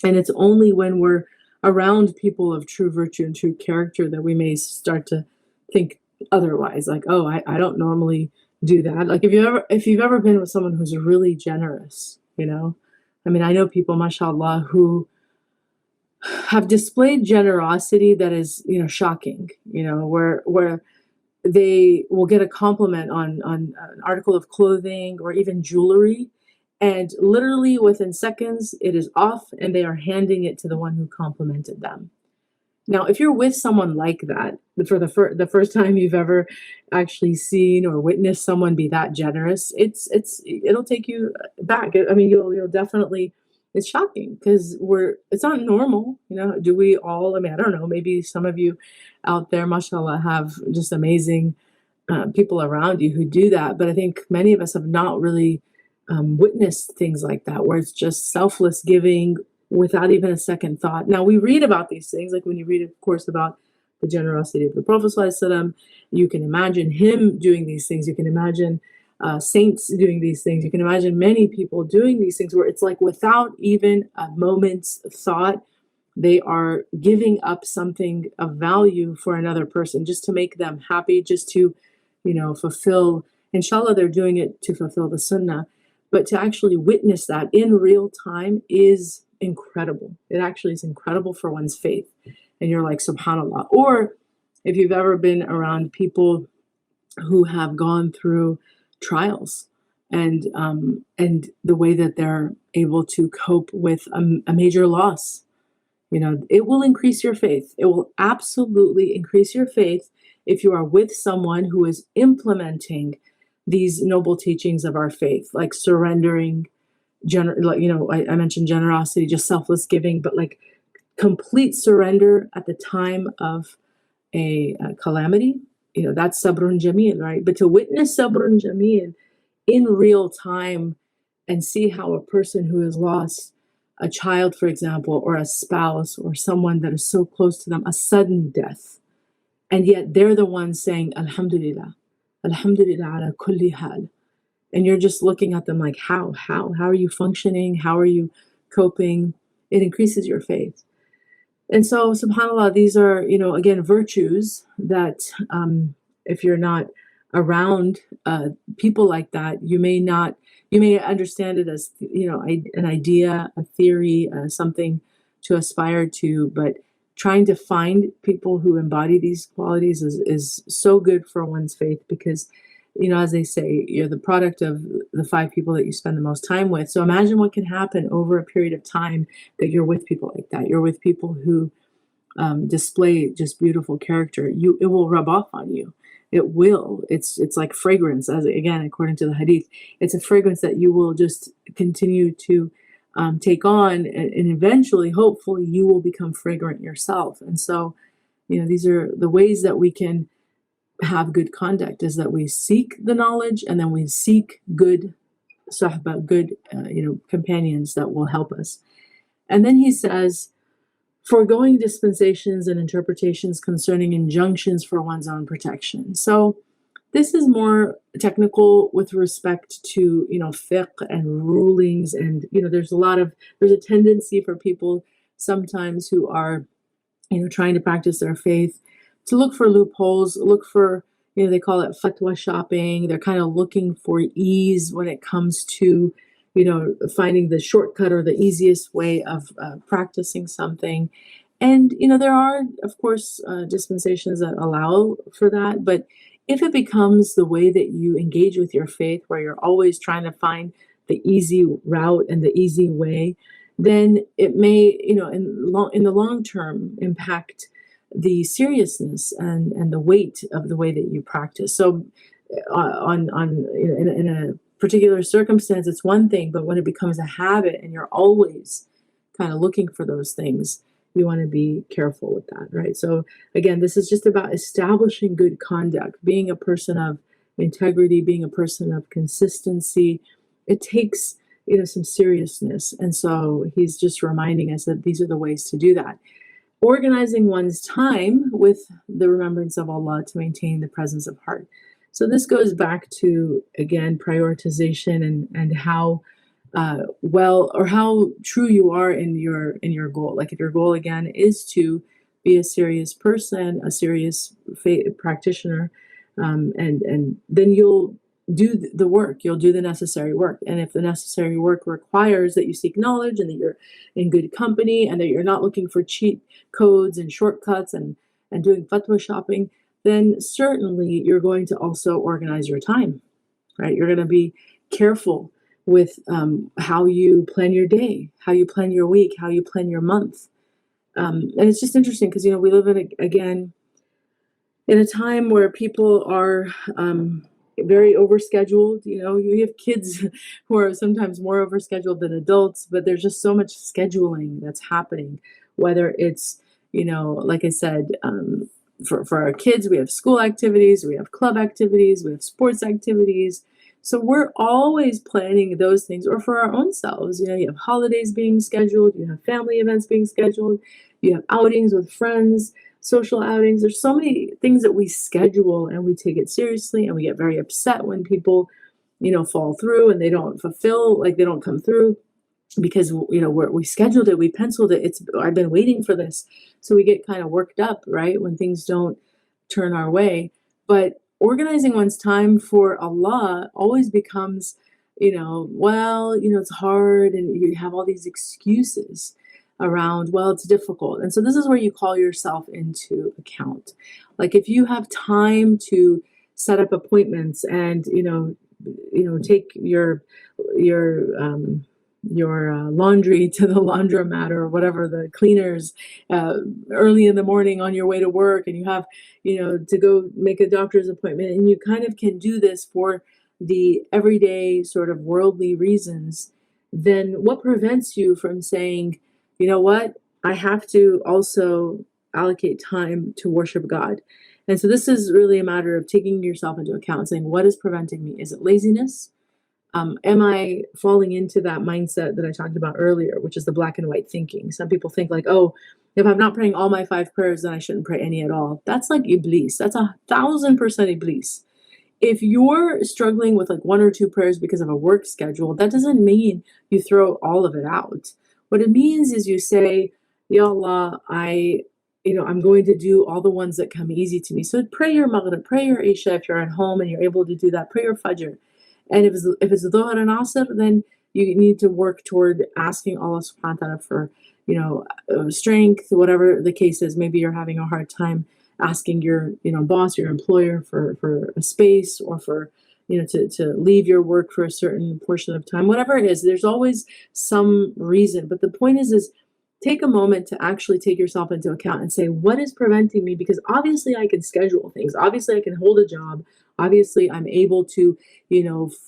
S1: and it's only when we're around people of true virtue and true character that we may start to think otherwise, like, oh, I don't normally do that. Like if you've ever been with someone who's really generous, I mean, I know people, mashallah, who have displayed generosity that is, shocking, where they will get a compliment on an article of clothing or even jewelry, and literally within seconds it is off and they are handing it to the one who complimented them. Now, if you're with someone like that, for the first time you've ever actually seen or witnessed someone be that generous, it'll take you back. I mean, you'll definitely it's shocking because it's not normal, do we all, I mean, I don't know, maybe some of you out there, mashallah, have just amazing people around you who do that. But I think many of us have not really witnessed things like that, where it's just selfless giving without even a second thought. Now, we read about these things, like when you read, of course, about the generosity of the Prophet ﷺ, you can imagine him doing these things. You can imagine saints doing these things. You can imagine many people doing these things where it's like without even a moment's thought, they are giving up something of value for another person just to make them happy, just to, fulfill. Inshallah, they're doing it to fulfill the Sunnah. But to actually witness that in real time is incredible. It actually is incredible for one's faith. And you're like, subhanAllah. Or if you've ever been around people who have gone through trials and the way that they're able to cope with a major loss, it will increase your faith. It will absolutely increase your faith if you are with someone who is implementing these noble teachings of our faith, like surrendering, I mentioned generosity, just selfless giving, but like complete surrender at the time of a calamity. That's sabrun jameel, right? But to witness sabrun jameel in real time and see how a person who has lost a child, for example, or a spouse or someone that is so close to them, a sudden death, and yet they're the ones saying, Alhamdulillah, Alhamdulillah ala kulli hal. And you're just looking at them like, how are you functioning? How are you coping? It increases your faith. And so, subhanAllah, these are, again, virtues that if you're not around people like that, you may understand it as, an idea, a theory, something to aspire to, but trying to find people who embody these qualities is so good for one's faith because, as they say, you're the product of the 5 people that you spend the most time with. So imagine what can happen over a period of time that you're with people like that. You're with people who display just beautiful character. It will rub off on you. It will. It's like fragrance, as again, according to the hadith, it's a fragrance that you will just continue to take on, and eventually, hopefully, you will become fragrant yourself. And so, these are the ways that we can have good conduct, is that we seek the knowledge and then we seek good sahba, good companions that will help us. And then he says, foregoing dispensations and interpretations concerning injunctions for one's own protection. So this is more technical with respect to, fiqh and rulings. And, there's a tendency for people sometimes who are, trying to practice their faith to look for loopholes, look for, they call it fatwa shopping. They're kind of looking for ease when it comes to, finding the shortcut or the easiest way of practicing something. And, there are, of course, dispensations that allow for that. But if it becomes the way that you engage with your faith, where you're always trying to find the easy route and the easy way, then it may, in the long term, impact the seriousness and the weight of the way that you practice. So in a particular circumstance, it's one thing, but when it becomes a habit and you're always kind of looking for those things, you want to be careful with that, right? So again, this is just about establishing good conduct, being a person of integrity, being a person of consistency. It takes, some seriousness. And so he's just reminding us that these are the ways to do that. Organizing one's time with the remembrance of Allah to maintain the presence of heart. So this goes back to, again, prioritization and how well or how true you are in your goal. Like if your goal, again, is to be a serious person, a serious practitioner, and then you'll do the work, you'll do the necessary work. And if the necessary work requires that you seek knowledge and that you're in good company and that you're not looking for cheat codes and shortcuts and doing fatwa shopping, then certainly you're going to also organize your time, right? You're going to be careful with how you plan your day, how you plan your week, how you plan your month. And it's just interesting because, we live in, again, in a time where people are, very overscheduled. You have kids who are sometimes more overscheduled than adults, but there's just so much scheduling that's happening, whether it's, like I said, for our kids, we have school activities, we have club activities, we have sports activities. So we're always planning those things, or for our own selves. You have holidays being scheduled, you have family events being scheduled, you have outings with friends, social outings. There's so many things that we schedule, and we take it seriously, and we get very upset when people, fall through and they don't fulfill, like they don't come through, because we scheduled it, we penciled it. I've been waiting for this, so we get kind of worked up, right, when things don't turn our way. But organizing one's time for Allah always becomes, it's hard, and you have all these excuses around, well, it's difficult. And so this is where you call yourself into account. Like if you have time to set up appointments and take your laundry to the laundromat or whatever, the cleaners, early in the morning on your way to work, and you have to go make a doctor's appointment, and you kind of can do this for the everyday sort of worldly reasons, then what prevents you from saying, you know what, I have to also allocate time to worship God? And so this is really a matter of taking yourself into account and saying, what is preventing me? Is it laziness? Am I falling into that mindset that I talked about earlier, which is the black and white thinking? Some people think like, oh, if I'm not praying all my 5 prayers, then I shouldn't pray any at all. That's like Iblis. That's 1,000% Iblis. If you're struggling with like 1 or 2 prayers because of a work schedule, that doesn't mean you throw all of it out. What it means is you say, Ya Allah, I'm going to do all the ones that come easy to me. So pray your Maghrib, pray your Isha if you're at home and you're able to do that. Pray your Fajr. And if it's Dhuhr and Asr, then you need to work toward asking Allah subhanahu wa ta'ala for, strength, whatever the case is. Maybe you're having a hard time asking your, boss, your employer for a space, or for, to leave your work for a certain portion of time. Whatever it is, there's always some reason. But the point is take a moment to actually take yourself into account and say, what is preventing me? Because obviously I can schedule things. Obviously I can hold a job. Obviously I'm able to,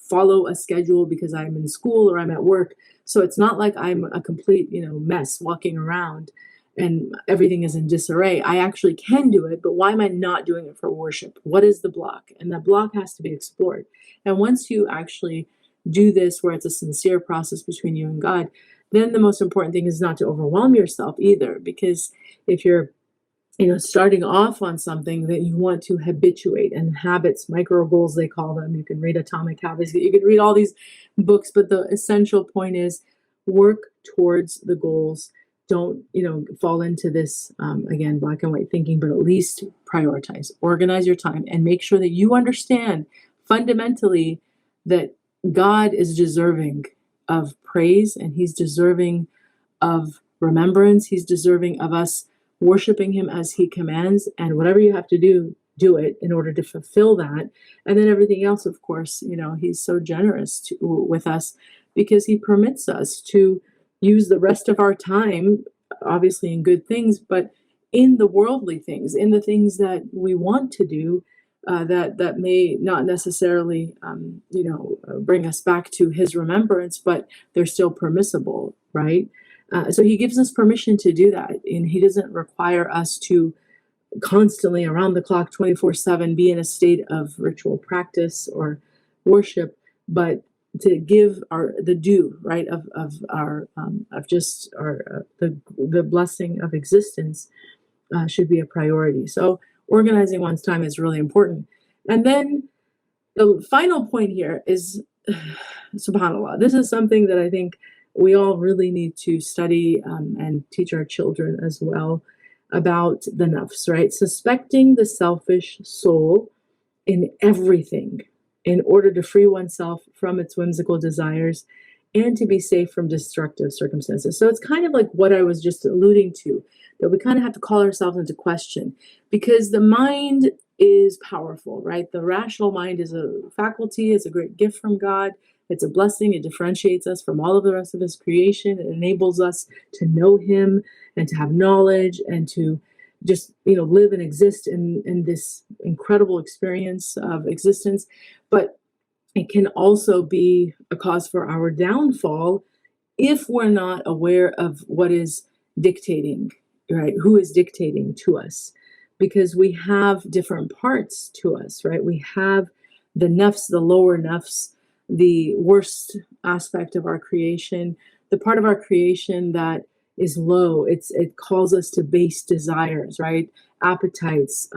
S1: follow a schedule because I'm in school or I'm at work. So it's not like I'm a complete, mess walking around and everything is in disarray. I actually can do it, but why am I not doing it for worship? What is the block? And that block has to be explored. And once you actually do this, where it's a sincere process between you and God, then the most important thing is not to overwhelm yourself either, because if you're starting off on something that you want to habituate, and habits, micro goals, they call them. You can read Atomic Habits, you can read all these books, but the essential point is work towards the goals. Don't, fall into this, again, black and white thinking, but at least prioritize, organize your time, and make sure that you understand fundamentally that God is deserving of praise, and he's deserving of remembrance. He's deserving of us worshiping him as he commands, and whatever you have to do, do it in order to fulfill that. And then everything else, of course, he's so generous with us, because he permits us to use the rest of our time, obviously in good things, but in the worldly things, in the things that we want to do, that may not necessarily, bring us back to his remembrance, but they're still permissible, right? So he gives us permission to do that, and he doesn't require us to constantly, around the clock, 24/7, be in a state of ritual practice or worship, but to give the due, right, of our the blessing of existence should be a priority. So organizing one's time is really important. And then the final point here is, subhanAllah, this is something that I think we all really need to study and teach our children as well, about the nafs, right? Suspecting the selfish soul in everything in order to free oneself from its whimsical desires and to be safe from destructive circumstances. So it's kind of like what I was just alluding to, that we kind of have to call ourselves into question, because the mind is powerful, right? The rational mind is a faculty, it's a great gift from God. It's a blessing. It differentiates us from all of the rest of his creation. It enables us to know him and to have knowledge and to just, live and exist in this incredible experience of existence. But it can also be a cause for our downfall if we're not aware of what is dictating, right? Who is dictating to us? Because we have different parts to us, right? We have the nafs, the lower nafs, the worst aspect of our creation, the part of our creation that is low. It calls us to base desires, right? Appetites,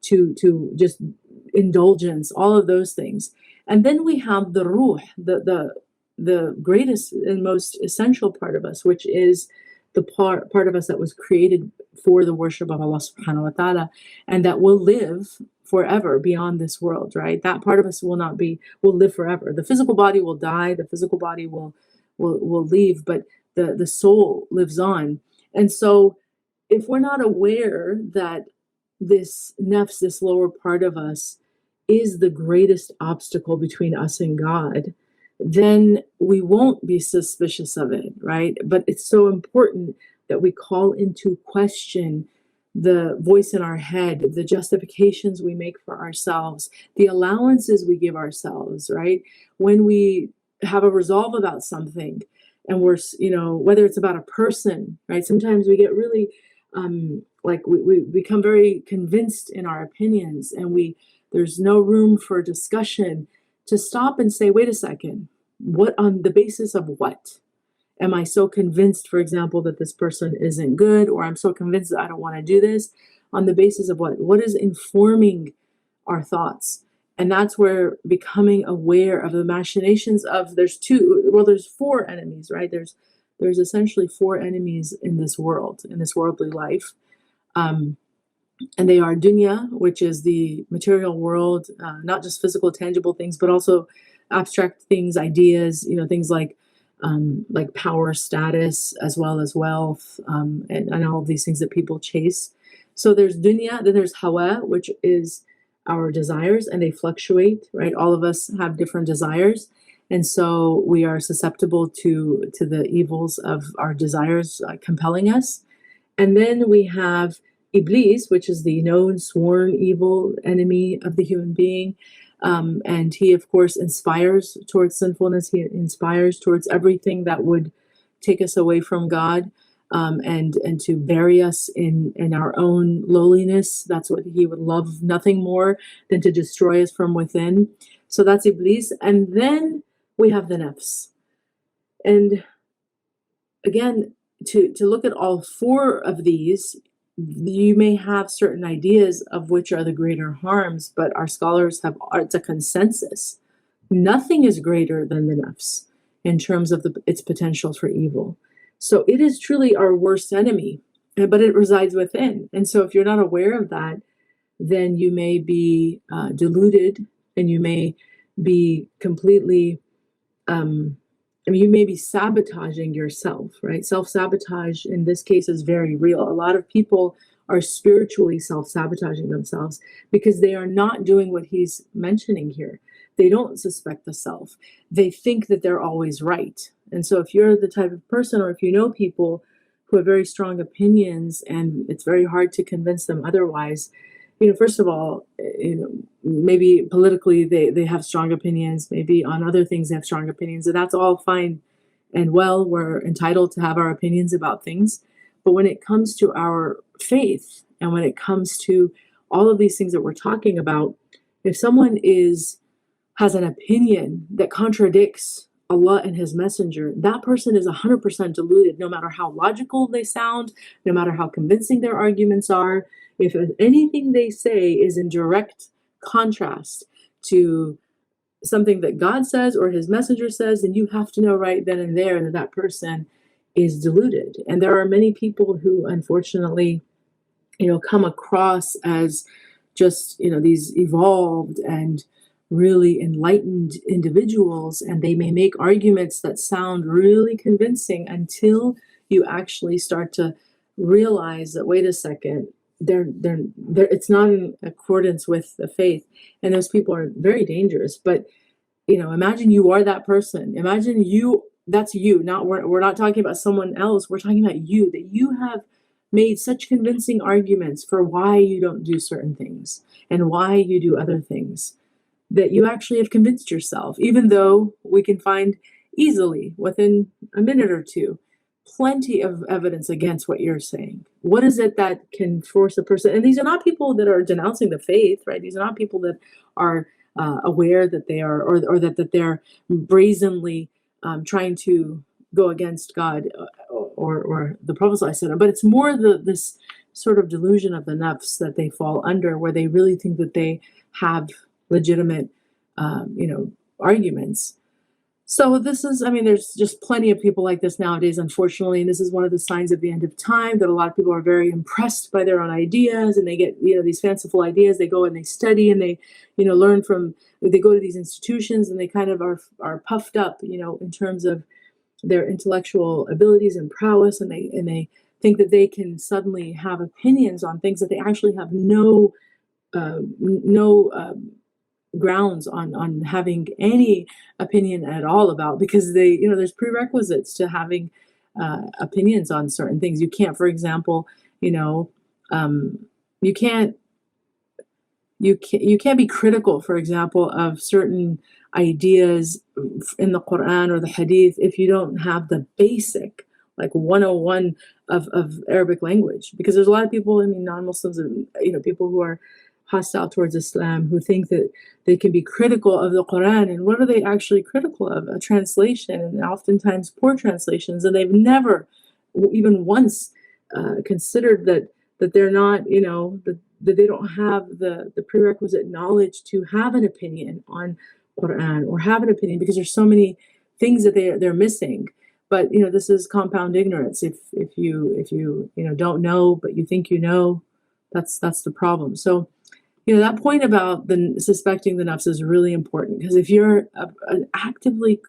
S1: to just indulgence, all of those things. And then we have the ruh, the greatest and most essential part of us, which is the part of us that was created for the worship of Allah subhanahu wa ta'ala, and that will live forever beyond this world, right? That part of us will live forever. The physical body will die, the physical body will leave, but the soul lives on. And so if we're not aware that this nafs, this lower part of us, is the greatest obstacle between us and God, then we won't be suspicious of it, right? But it's so important that we call into question the voice in our head, the justifications we make for ourselves, the allowances we give ourselves, right? When we have a resolve about something, and we're, whether it's about a person, right? Sometimes we get really, we become very convinced in our opinions, and there's no room for discussion to stop and say, wait a second, what, on the basis of what? Am I so convinced, for example, that this person isn't good, or I'm so convinced that I don't want to do this? On the basis of what? What is informing our thoughts? And that's where becoming aware of the machinations of, there's four enemies, right? There's essentially four enemies in this world, in this worldly life. And they are dunya, which is the material world, not just physical, tangible things, but also abstract things, ideas, things like power, status, as well as wealth, and all of these things that people chase. So there's dunya, then there's hawa, which is our desires, and they fluctuate, right? All of us have different desires. And so we are susceptible to the evils of our desires compelling us. And then we have Iblis, which is the known, sworn evil enemy of the human being. And he, of course, inspires towards sinfulness. He inspires towards everything that would take us away from God, and to bury us in our own lowliness. That's what he would love nothing more than to destroy us from within. So that's Iblis. And then we have the nafs. And again, to look at all four of these, you may have certain ideas of which are the greater harms, but our scholars it's a consensus. Nothing is greater than the nafs in terms of its potential for evil. So it is truly our worst enemy, but it resides within. And so if you're not aware of that, then you may be deluded, and you may be completely, you may be sabotaging yourself, right? Self-sabotage in this case is very real. A lot of people are spiritually self-sabotaging themselves because they are not doing what he's mentioning here. They don't suspect the self. They think that they're always right. And so if you're the type of person, or if you know people who have very strong opinions and it's very hard to convince them otherwise, first of all, maybe politically they have strong opinions, maybe on other things they have strong opinions, and that's all fine and well. We're entitled to have our opinions about things. But when it comes to our faith, and when it comes to all of these things that we're talking about, if someone has an opinion that contradicts Allah and his messenger, that person is 100% deluded, no matter how logical they sound, no matter how convincing their arguments are. If anything they say is in direct contrast to something that God says or his messenger says, then you have to know right then and there that person is deluded. And there are many people who, unfortunately, come across as just, these evolved and really enlightened individuals, and they may make arguments that sound really convincing until you actually start to realize that, wait a second, it's not in accordance with the faith, and those people are very dangerous. But imagine you are that person. Imagine that's you. We're not talking about someone else. We're talking about you, that you have made such convincing arguments for why you don't do certain things and why you do other things, that you actually have convinced yourself, even though we can find easily within a minute or two plenty of evidence against what you're saying. What is it that can force a person? And these are not people that are denouncing the faith, right? These are not people that are aware that they are, or that they're brazenly trying to go against God or the Prophet ﷺ. But it's more this sort of delusion of the nafs that they fall under, where they really think that they have legitimate, arguments. So this is, there's just plenty of people like this nowadays, unfortunately, and this is one of the signs of the end of time, that a lot of people are very impressed by their own ideas, and they get, these fanciful ideas. They go and they study, and they, learn from, they go to these institutions, and they kind of are puffed up, in terms of their intellectual abilities and prowess, and they think that they can suddenly have opinions on things that they actually have no grounds on having any opinion at all about, because they, there's prerequisites to having opinions on certain things. You can't, for example, you can't be critical, for example, of certain ideas in the Quran or the Hadith if you don't have the basic, like 101 of Arabic language. Because there's a lot of people, non-Muslims, people who are hostile towards Islam, who think that they can be critical of the Quran. And what are they actually critical of? A translation, and oftentimes poor translations. And they've never even once considered that they're not, that they don't have the prerequisite knowledge to have an opinion on Quran, or have an opinion, because there's so many things that they're missing. But this is compound ignorance. If you don't know, but you think you know, that's the problem. So that point about the suspecting the nafs is really important, because if you're actively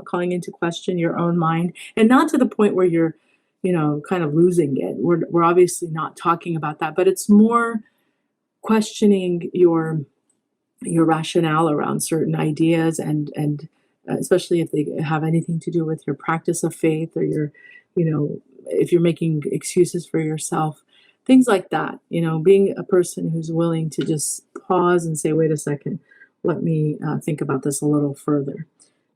S1: calling into question your own mind, and not to the point where you're kind of losing it, we're obviously not talking about that, but it's more questioning your rationale around certain ideas, and especially if they have anything to do with your practice of faith, or your if you're making excuses for yourself, things like that. Being a person who's willing to just pause and say, wait a second, let me think about this a little further.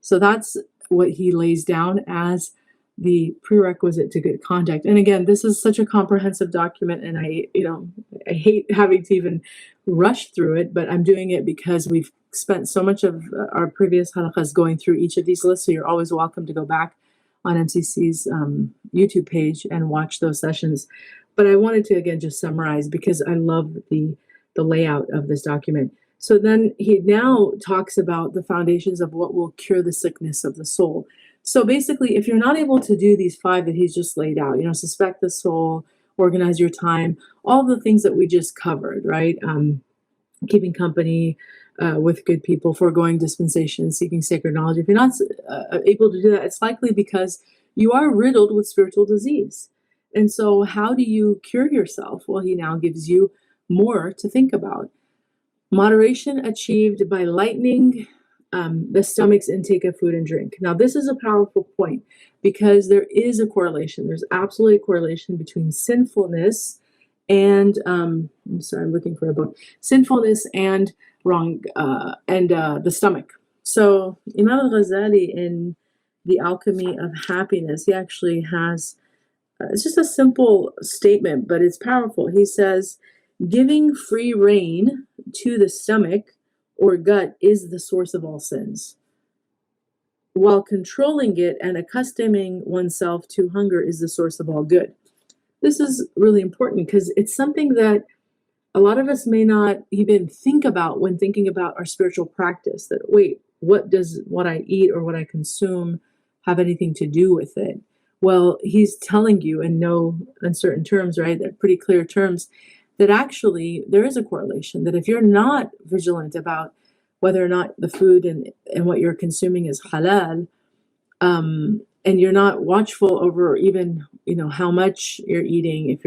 S1: So that's what he lays down as the prerequisite to good conduct. And again, this is such a comprehensive document, and I hate having to even rush through it, but I'm doing it because we've spent so much of our previous halaqas going through each of these lists. So you're always welcome to go back on MCC's YouTube page and watch those sessions. But I wanted to, again, just summarize, because I love the layout of this document. So then he now talks about the foundations of what will cure the sickness of the soul. So basically, if you're not able to do these 5 that he's just laid out, suspect the soul, organize your time, all the things that we just covered, right? Keeping company with good people, foregoing dispensation, seeking sacred knowledge. If you're not able to do that, it's likely because you are riddled with spiritual disease. And so how do you cure yourself? Well, he now gives you more to think about. Moderation achieved by lightening the stomach's intake of food and drink. Now, this is a powerful point, because there is a correlation. There's absolutely a correlation between sinfulness and, I'm looking for a book, sinfulness and the stomach. So Imam al-Ghazali, in The Alchemy of Happiness, he actually has, it's just a simple statement, but it's powerful. He says, giving free rein to the stomach or gut is the source of all sins, while controlling it and accustoming oneself to hunger is the source of all good. This is really important, because it's something that a lot of us may not even think about when thinking about our spiritual practice, that, wait, what does what I eat or what I consume have anything to do with it? Well, he's telling you in no uncertain terms, right? They're pretty clear terms, that actually there is a correlation, that if you're not vigilant about whether or not the food and what you're consuming is halal, and you're not watchful over even, how much you're eating,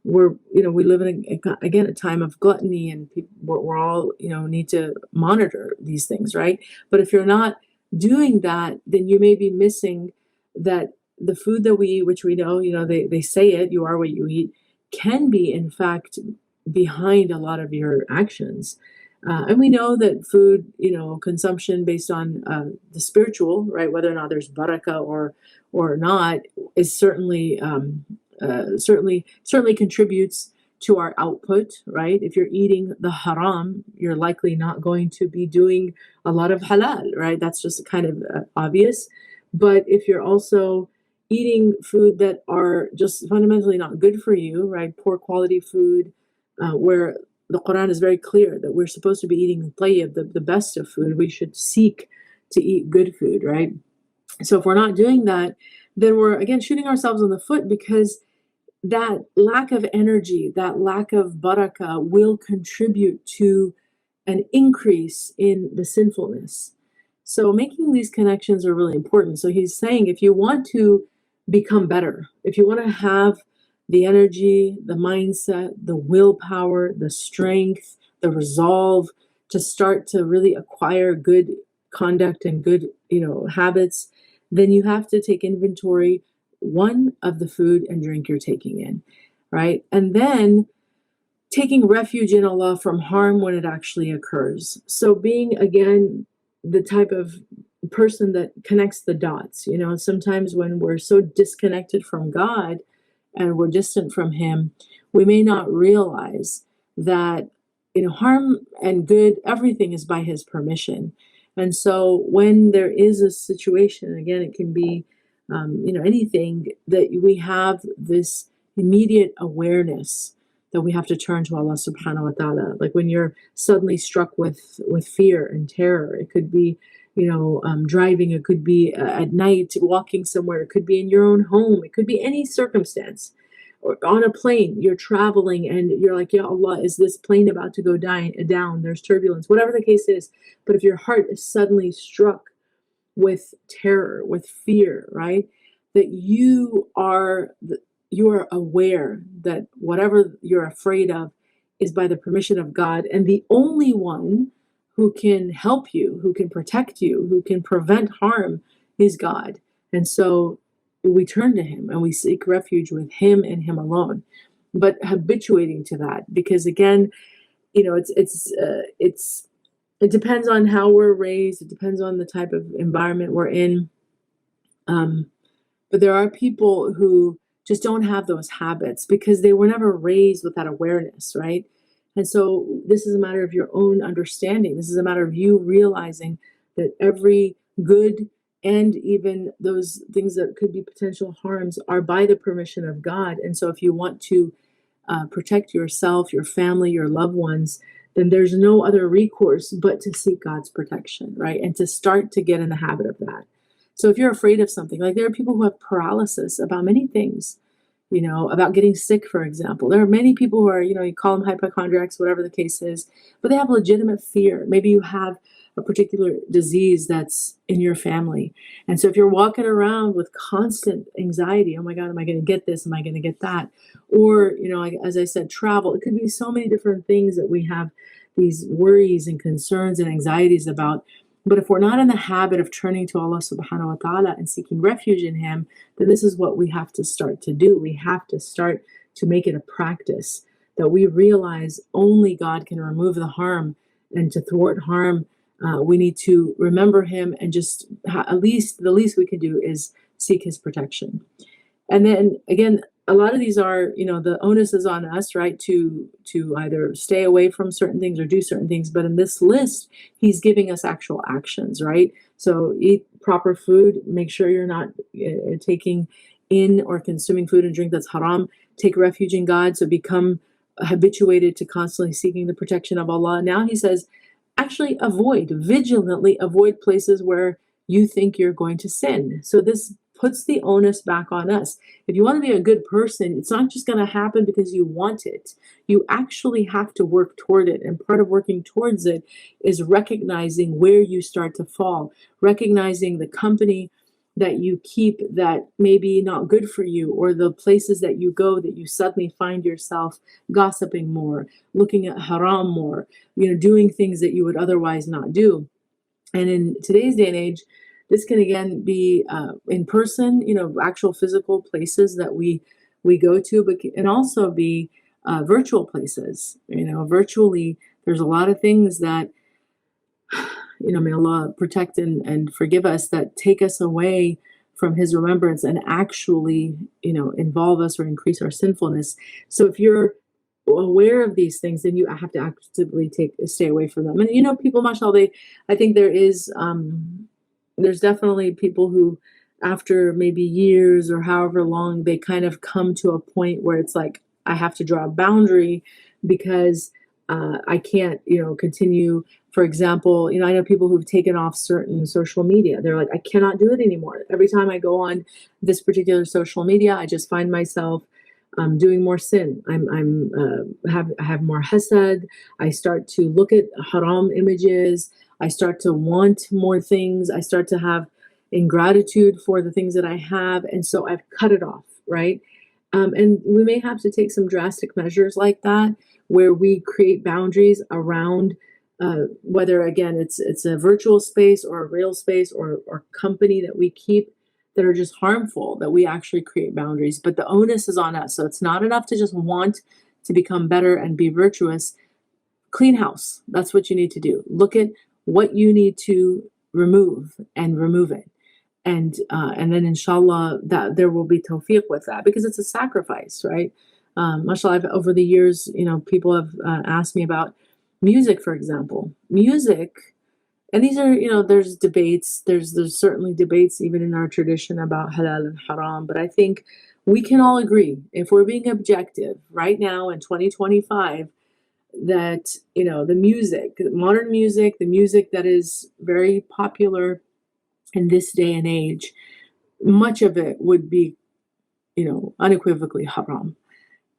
S1: we live in a time of gluttony, and we're all, need to monitor these things, right? But if you're not doing that, then you may be missing that the food that we eat, which we know, they say it, you are what you eat, can be, in fact, behind a lot of your actions. And we know that food, consumption based on the spiritual, right, whether or not there's barakah or not, is certainly contributes to our output, right? If you're eating the haram, you're likely not going to be doing a lot of halal, right? That's just kind of obvious. But if you're also eating food that are just fundamentally not good for you, right? Poor quality food, where the Quran is very clear that we're supposed to be eating tayyib, the best of food. We should seek to eat good food, right? So if we're not doing that, then we're, again, shooting ourselves in the foot, because that lack of energy, that lack of barakah will contribute to an increase in the sinfulness. So making these connections are really important. So he's saying, if you want to become better, if you want to have the energy, the mindset, the willpower, the strength, the resolve to start to really acquire good conduct and good, habits, then you have to take inventory, one, of the food and drink you're taking in, right? And then taking refuge in Allah from harm when it actually occurs. So being, again, the type of person that connects the dots. Sometimes when we're so disconnected from God and we're distant from Him, we may not realize that, harm and good, everything is by His permission. And so when there is a situation, again, it can be, anything, that we have this immediate awareness that we have to turn to Allah subhanahu wa ta'ala. Like when you're suddenly struck with fear and terror, it could be, driving, it could be at night, walking somewhere, it could be in your own home, it could be any circumstance. Or on a plane, you're traveling and you're like, Ya Allah, is this plane about to go down? There's turbulence, whatever the case is. But if your heart is suddenly struck with terror, with fear, right? That you are aware that whatever you're afraid of is by the permission of God, and the only one who can help you, who can protect you, who can prevent harm is God. And so we turn to Him and we seek refuge with Him and Him alone. But habituating to that, because again, it depends on how we're raised. It depends on the type of environment we're in. But there are people who just don't have those habits because they were never raised with that awareness, right? And so this is a matter of your own understanding. This is a matter of you realizing that every good and even those things that could be potential harms are by the permission of God. And so if you want to protect yourself, your family, your loved ones, then there's no other recourse but to seek God's protection, right? And to start to get in the habit of that. So if you're afraid of something, like there are people who have paralysis about many things, about getting sick, for example. There are many people who are, you call them hypochondriacs, whatever the case is, but they have legitimate fear. Maybe you have a particular disease that's in your family. And so if you're walking around with constant anxiety, oh my God, am I going to get this? Am I going to get that? Or, as I said, travel. It could be so many different things that we have these worries and concerns and anxieties about. But if we're not in the habit of turning to Allah subhanahu wa ta'ala and seeking refuge in Him, then this is what we have to start to do. We have to start to make it a practice that we realize only God can remove the harm, and to thwart harm, we need to remember Him, and just the least we can do is seek His protection. And then again, a lot of these are, the onus is on us, right, to either stay away from certain things or do certain things. But in this list, He's giving us actual actions, right? So eat proper food, make sure you're not taking in or consuming food and drink that's haram. Take refuge in God, so become habituated to constantly seeking the protection of Allah. Now He says, actually vigilantly avoid places where you think you're going to sin. So this puts the onus back on us. If you want to be a good person, it's not just going to happen because you want it. You actually have to work toward it. And part of working towards it is recognizing where you start to fall, recognizing the company that you keep that may be not good for you, or the places that you go that you suddenly find yourself gossiping more, looking at haram more, doing things that you would otherwise not do. And in today's day and age, This can again be in person, actual physical places that we go to, but can also be virtual places. Virtually, there's a lot of things that may Allah protect and forgive us, that take us away from His remembrance and actually, involve us or increase our sinfulness. So if you're aware of these things, then you have to actively stay away from them. And people, mashallah, I think there's definitely people who, after maybe years or however long, they kind of come to a point where it's like, I have to draw a boundary because I can't, continue. For example, I know people who've taken off certain social media. They're like, I cannot do it anymore. Every time I go on this particular social media, I just find myself doing more sin. I have more hasad. I start to look at haram images. I start to want more things. I start to have ingratitude for the things that I have. And so I've cut it off, right? And we may have to take some drastic measures like that, where we create boundaries around whether, again, it's a virtual space or a real space or company that we keep that are just harmful, that we actually create boundaries. But the onus is on us. So it's not enough to just want to become better and be virtuous. Clean house. That's what you need to do. Look at what you need to remove and remove it. And then inshallah that there will be tawfiq with that, because it's a sacrifice, right? Mashallah, over the years, people have asked me about music, for example. Music, and these are, there's debates. There's certainly debates even in our tradition about halal and haram. But I think we can all agree, if we're being objective right now in 2025, that the music, modern music, the music that is very popular in this day and age, much of it would be, unequivocally haram,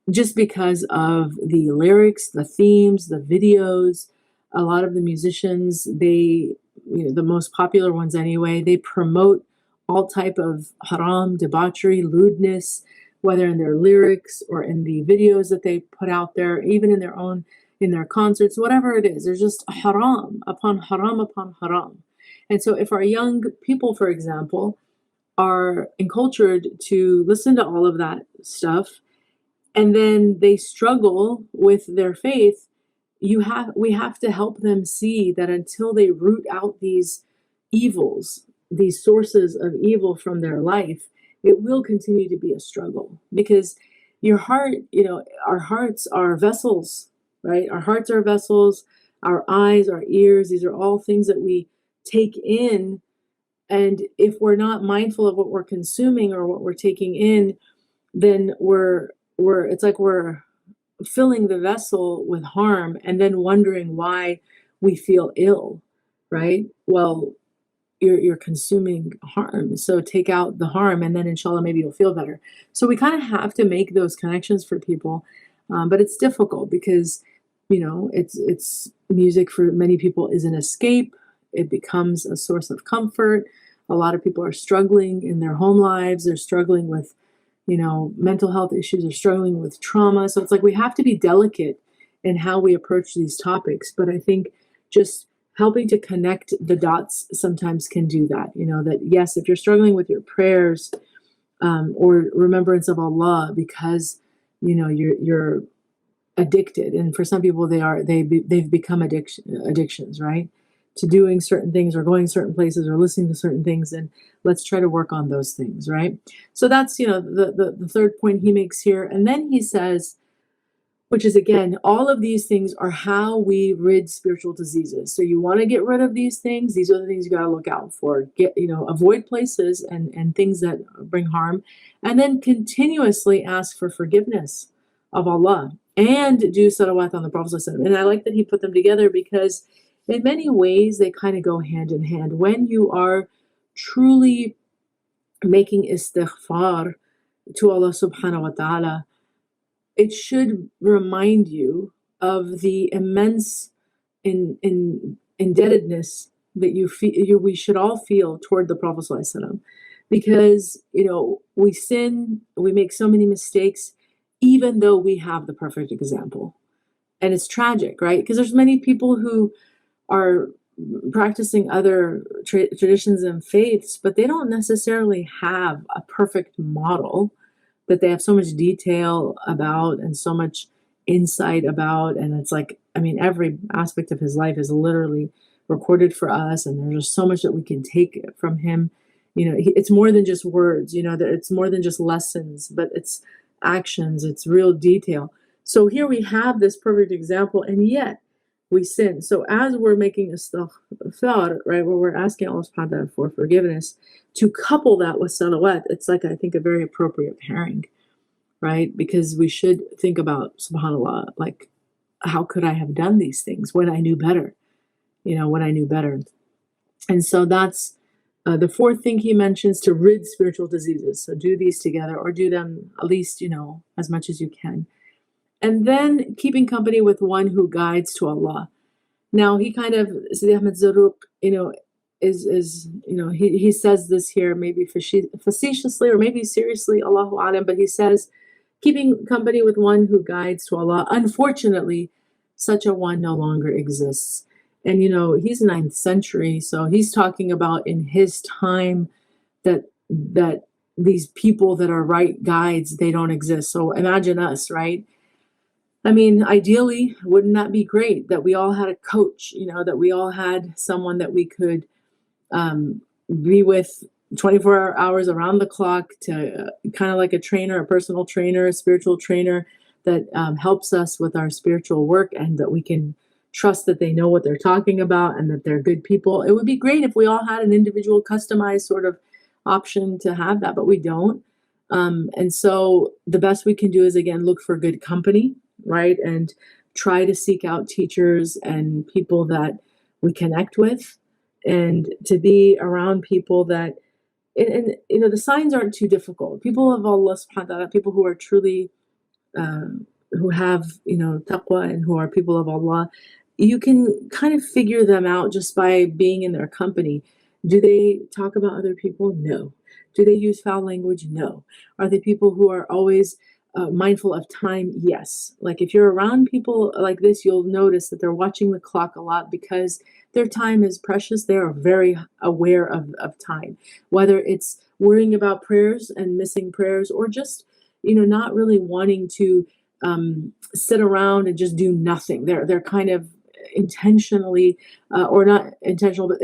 S1: just because of the lyrics, the themes, the videos. A lot of the musicians, the most popular ones anyway, they promote all type of haram, debauchery, lewdness, whether in their lyrics or in the videos that they put out there, even in their concerts, whatever it is. There's just haram upon haram upon haram. And so if our young people, for example, are encultured to listen to all of that stuff, and then they struggle with their faith, we have to help them see that until they root out these evils, these sources of evil from their life, it will continue to be a struggle. Because your heart, our hearts are vessels, right? Our hearts are vessels, our eyes, our ears, these are all things that we take in. And if we're not mindful of what we're consuming or what we're taking in, then it's like we're filling the vessel with harm and then wondering why we feel ill, right? Well, you're consuming harm. So take out the harm, and then inshallah, maybe you'll feel better. So we kind of have to make those connections for people. But it's difficult because, it's music for many people is an escape. It becomes a source of comfort. A lot of people are struggling in their home lives. They're struggling with, mental health issues, are struggling with trauma. So it's like we have to be delicate in how we approach these topics. But I think just helping to connect the dots sometimes can do that. That yes, if you're struggling with your prayers or remembrance of Allah because you're addicted, and for some people they've become addictions, right? To doing certain things or going certain places or listening to certain things, and let's try to work on those things, right? So that's the third point he makes here. And then he says, which is again, all of these things are how we rid spiritual diseases. So you want to get rid of these things. These are the things you got to look out for. Avoid places and things that bring harm, and then continuously ask for forgiveness of Allah and do salawat on the Prophet ﷺ. And I like that he put them together because in many ways they kind of go hand in hand. When you are truly making istighfar to Allah subhanahu wa ta'ala, it should remind you of the immense indebtedness that we should all feel toward the Prophet ﷺ. Because we sin, we make so many mistakes, even though we have the perfect example. And it's tragic, right? Because there's many people who are practicing other traditions and faiths, but they don't necessarily have a perfect model that they have so much detail about and so much insight about. And it's like, I mean, every aspect of his life is literally recorded for us, and there's just so much that we can take from him. It's more than just words, that it's more than just lessons, but it's actions, it's real detail. So here we have this perfect example, and yet we sin. So as we're making istighfar, right, where we're asking Allah subhanahu wa ta'ala for forgiveness, to couple that with salawat, it's like, I think, a very appropriate pairing, right? Because we should think about, subhanAllah, like, how could I have done these things when I knew better? When I knew better. And so that's the fourth thing he mentions, to rid spiritual diseases. So do these together, or do them at least, as much as you can. And then keeping company with one who guides to Allah. Now he kind of, Sidi Ahmad Zarruq, he says this here, maybe facetiously or maybe seriously, Allahu Alam, but he says, keeping company with one who guides to Allah. Unfortunately, such a one no longer exists. And he's 9th century, so he's talking about in his time that these people that are right guides, they don't exist. So imagine us, right? I mean, ideally, wouldn't that be great that we all had a coach, that we all had someone that we could be with 24 hours around the clock, to kind of like a trainer, a personal trainer, a spiritual trainer that helps us with our spiritual work, and that we can trust that they know what they're talking about and that they're good people. It would be great if we all had an individual customized sort of option to have that, but we don't. And so the best we can do is, again, look for good company, right? And try to seek out teachers and people that we connect with, and to be around people that, and the signs aren't too difficult. People of Allah subhanahu wa ta'ala, people who are truly, who have, taqwa, and who are people of Allah, you can kind of figure them out just by being in their company. Do they talk about other people? No. Do they use foul language? No. Are they people who are always mindful of time? Yes. Like, if you're around people like this, you'll notice that they're watching the clock a lot, because their time is precious. They are very aware of time, whether it's worrying about prayers and missing prayers, or just, not really wanting to sit around and just do nothing. They're kind of intentionally, or not intentional, but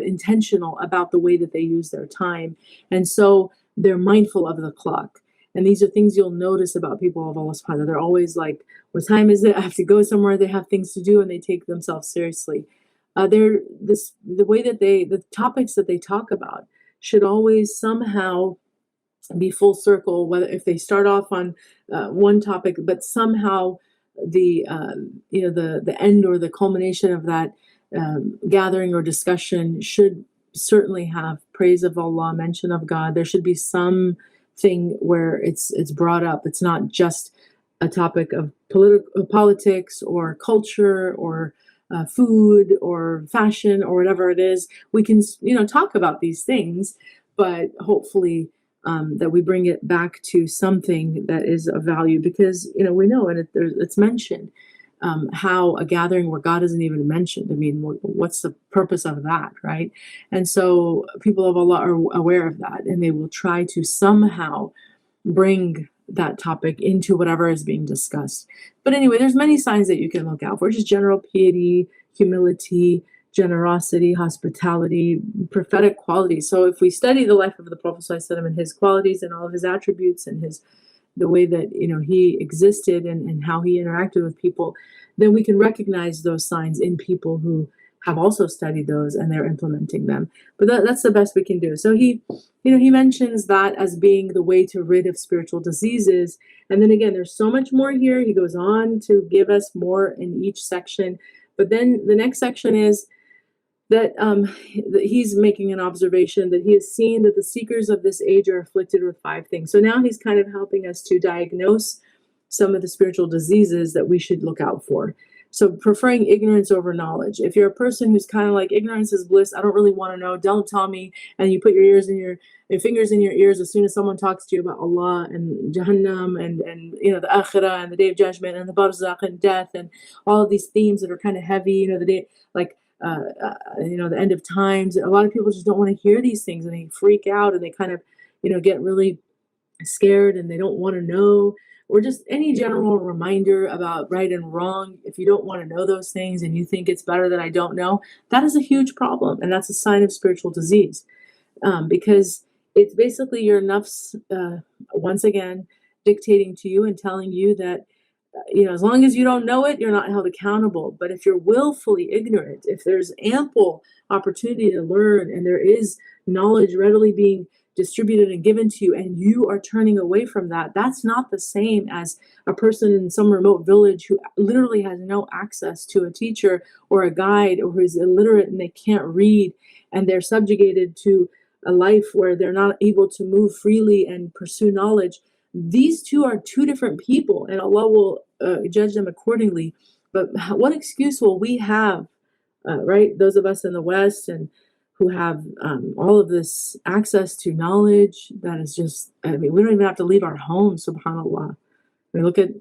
S1: intentional about the way that they use their time. And so they're mindful of the clock. And these are things you'll notice about people of Allah subhanahu wa ta'ala. They're always like, what time is it? I have to go somewhere. They have things to do, and they take themselves seriously. The topics that they talk about should always somehow be full circle, whether if they start off on one topic, but somehow the end or the culmination of that gathering or discussion should certainly have praise of Allah, mention of God. There should be something where it's brought up. It's not just a topic of politics or culture or food or fashion or whatever it is. We can talk about these things, but hopefully that we bring it back to something that is of value, because we know, and it's mentioned, how a gathering where God isn't even mentioned. I mean, what's the purpose of that, right? And so people of Allah are aware of that, and they will try to somehow bring that topic into whatever is being discussed. But anyway, there's many signs that you can look out for: just general piety, humility, generosity, hospitality, prophetic qualities. So if we study the life of the Prophet ﷺ and his qualities and all of his attributes and the way that he existed and how he interacted with people, then we can recognize those signs in people who have also studied those and they're implementing them. But that's the best we can do. So he mentions that as being the way to rid of spiritual diseases. And then again, there's so much more here. He goes on to give us more in each section. But then the next section is that he's making an observation that he has seen that the seekers of this age are afflicted with 5 things. So now he's kind of helping us to diagnose some of the spiritual diseases that we should look out for. So preferring ignorance over knowledge. If you're a person who's kind of like, ignorance is bliss, I don't really want to know, don't tell me, and you put your fingers in your ears as soon as someone talks to you about Allah and Jahannam and the Akhirah and the Day of Judgment and the Barzakh and death and all of these themes that are kind of heavy, the day, like the end of times. A lot of people just don't want to hear these things, and they freak out, and they kind of, get really scared, and they don't want to know, or just any general reminder about right and wrong. If you don't want to know those things and you think it's better that I don't know, that is a huge problem, and that's a sign of spiritual disease, because it's basically your nafs, once again, dictating to you and telling you that, as long as you don't know it, you're not held accountable. But if you're willfully ignorant, if there's ample opportunity to learn, and there is knowledge readily being distributed and given to you, and you are turning away from that, that's not the same as a person in some remote village who literally has no access to a teacher or a guide, or who is illiterate and they can't read, and they're subjugated to a life where they're not able to move freely and pursue knowledge. These two are two different people, and Allah will judge them accordingly. But what excuse will we have, right? Those of us in the West and who have all of this access to knowledge that is just, we don't even have to leave our homes, subhanAllah.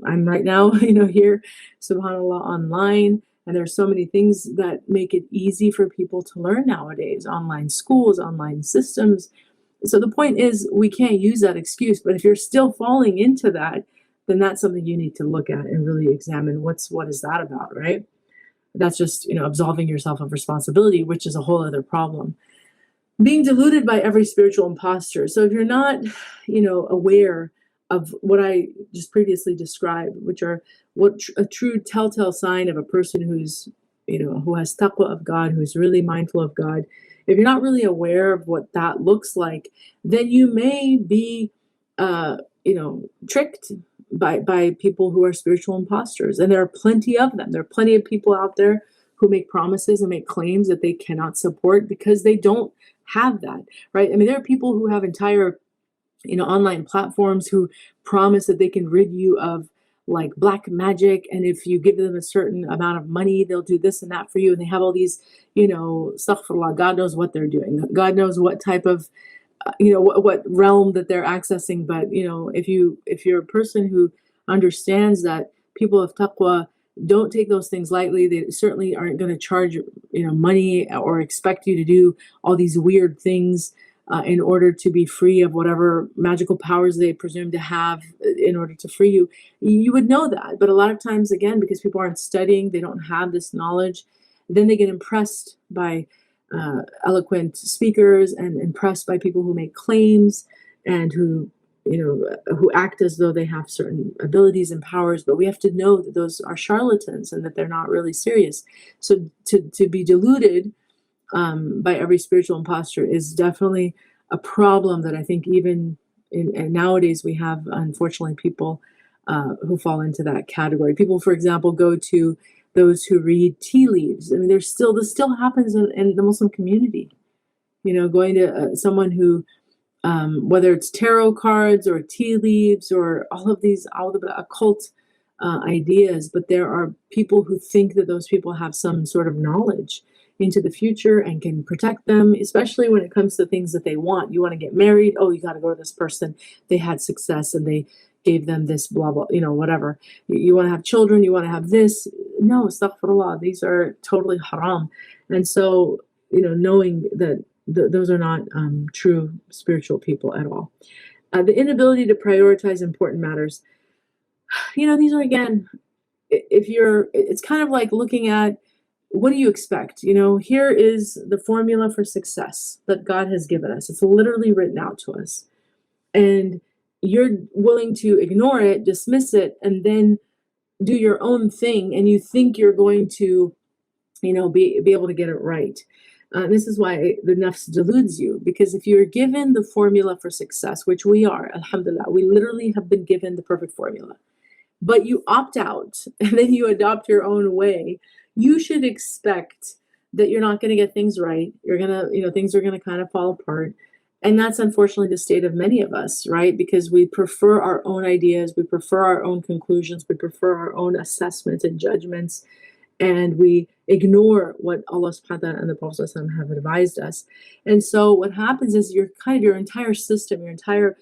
S1: I'm right now, here, subhanAllah, online, and there's so many things that make it easy for people to learn nowadays, online schools, online systems. So the point is, we can't use that excuse, but if you're still falling into that, then that's something you need to look at and really examine what is that about, right? That's just, absolving yourself of responsibility, which is a whole other problem. Being deluded by every spiritual imposter. So if you're not, aware of what I just previously described, which are a true telltale sign of a person who's, who has taqwa of God, who's really mindful of God. If you're not really aware of what that looks like, then you may be, tricked by people who are spiritual imposters. And there are plenty of them. There are plenty of people out there who make promises and make claims that they cannot support because they don't have that, right? There are people who have entire, online platforms who promise that they can rid you of like black magic, and if you give them a certain amount of money, they'll do this and that for you. And they have all these, astaghfirullah, God knows what they're doing. God knows what type of, what realm that they're accessing. But, if you're a person who understands that people of taqwa don't take those things lightly, they certainly aren't going to charge, money or expect you to do all these weird things in order to be free of whatever magical powers they presume to have in order to free you. You would know that. But a lot of times, again, because people aren't studying, they don't have this knowledge, then they get impressed by eloquent speakers and impressed by people who make claims and who act as though they have certain abilities and powers. But we have to know that those are charlatans and that they're not really serious. So to be deluded by every spiritual imposter is definitely a problem that I think even and nowadays we have, unfortunately, people who fall into that category. People, for example, go to those who read tea leaves. This still happens in the Muslim community. Going to someone who, whether it's tarot cards or tea leaves or all of the occult ideas, but there are people who think that those people have some sort of knowledge into the future and can protect them, especially when it comes to things that they want. You want to get married? Oh, you got to go to this person. They had success and they gave them this, blah, blah, whatever. You want to have children? You want to have this? No, astaghfirullah. These are totally haram. And so, knowing that those are not true spiritual people at all. The inability to prioritize important matters. These are, again, it's kind of like looking at, what do you expect? Here is the formula for success that God has given us. It's literally written out to us. And you're willing to ignore it, dismiss it, and then do your own thing. And you think you're going to, be able to get it right. This is why the nafs deludes you. Because if you're given the formula for success, which we are, alhamdulillah, we literally have been given the perfect formula. But you opt out and then you adopt your own way, you should expect that you're not going to get things right. You're going to, things are going to kind of fall apart. And that's unfortunately the state of many of us, right? Because we prefer our own ideas, we prefer our own conclusions, we prefer our own assessments and judgments, and we ignore what Allah subhanahu wa ta'ala and the Prophet have advised us. And so what happens is your entire system, your entire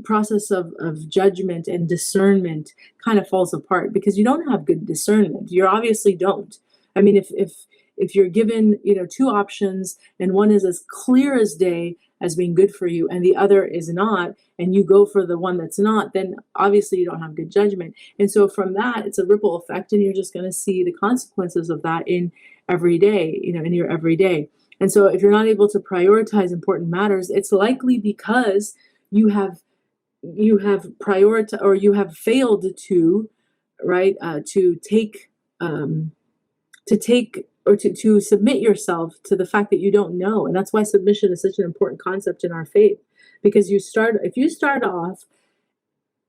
S1: process of judgment and discernment kind of falls apart because you don't have good discernment. You obviously don't. If if you're given, two options and one is as clear as day as being good for you and the other is not, and you go for the one that's not, then obviously you don't have good judgment. And so from that, it's a ripple effect, and you're just going to see the consequences of that in every day, in your everyday. And so if you're not able to prioritize important matters, it's likely because you have prioritized, or you have failed to, right, to submit yourself to the fact that you don't know. And that's why submission is such an important concept in our faith, because if you start off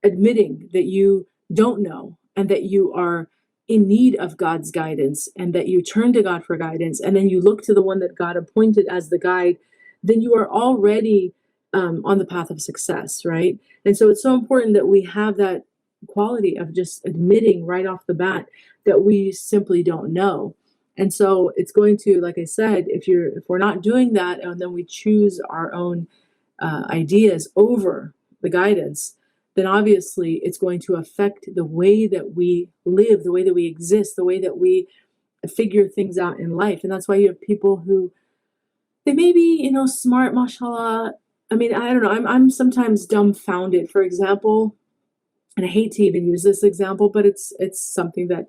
S1: admitting that you don't know and that you are in need of God's guidance and that you turn to God for guidance, and then you look to the one that God appointed as the guide, then you are already on the path of success, right? And so it's so important that we have that quality of just admitting right off the bat that we simply don't know. And so it's going to, like I said, if we're not doing that, and then we choose our own ideas over the guidance, then obviously it's going to affect the way that we live, the way that we exist, the way that we figure things out in life. And that's why you have people who, they may be, smart, mashallah. I mean, I don't know. I'm sometimes dumbfounded. For example, and I hate to even use this example, but it's something that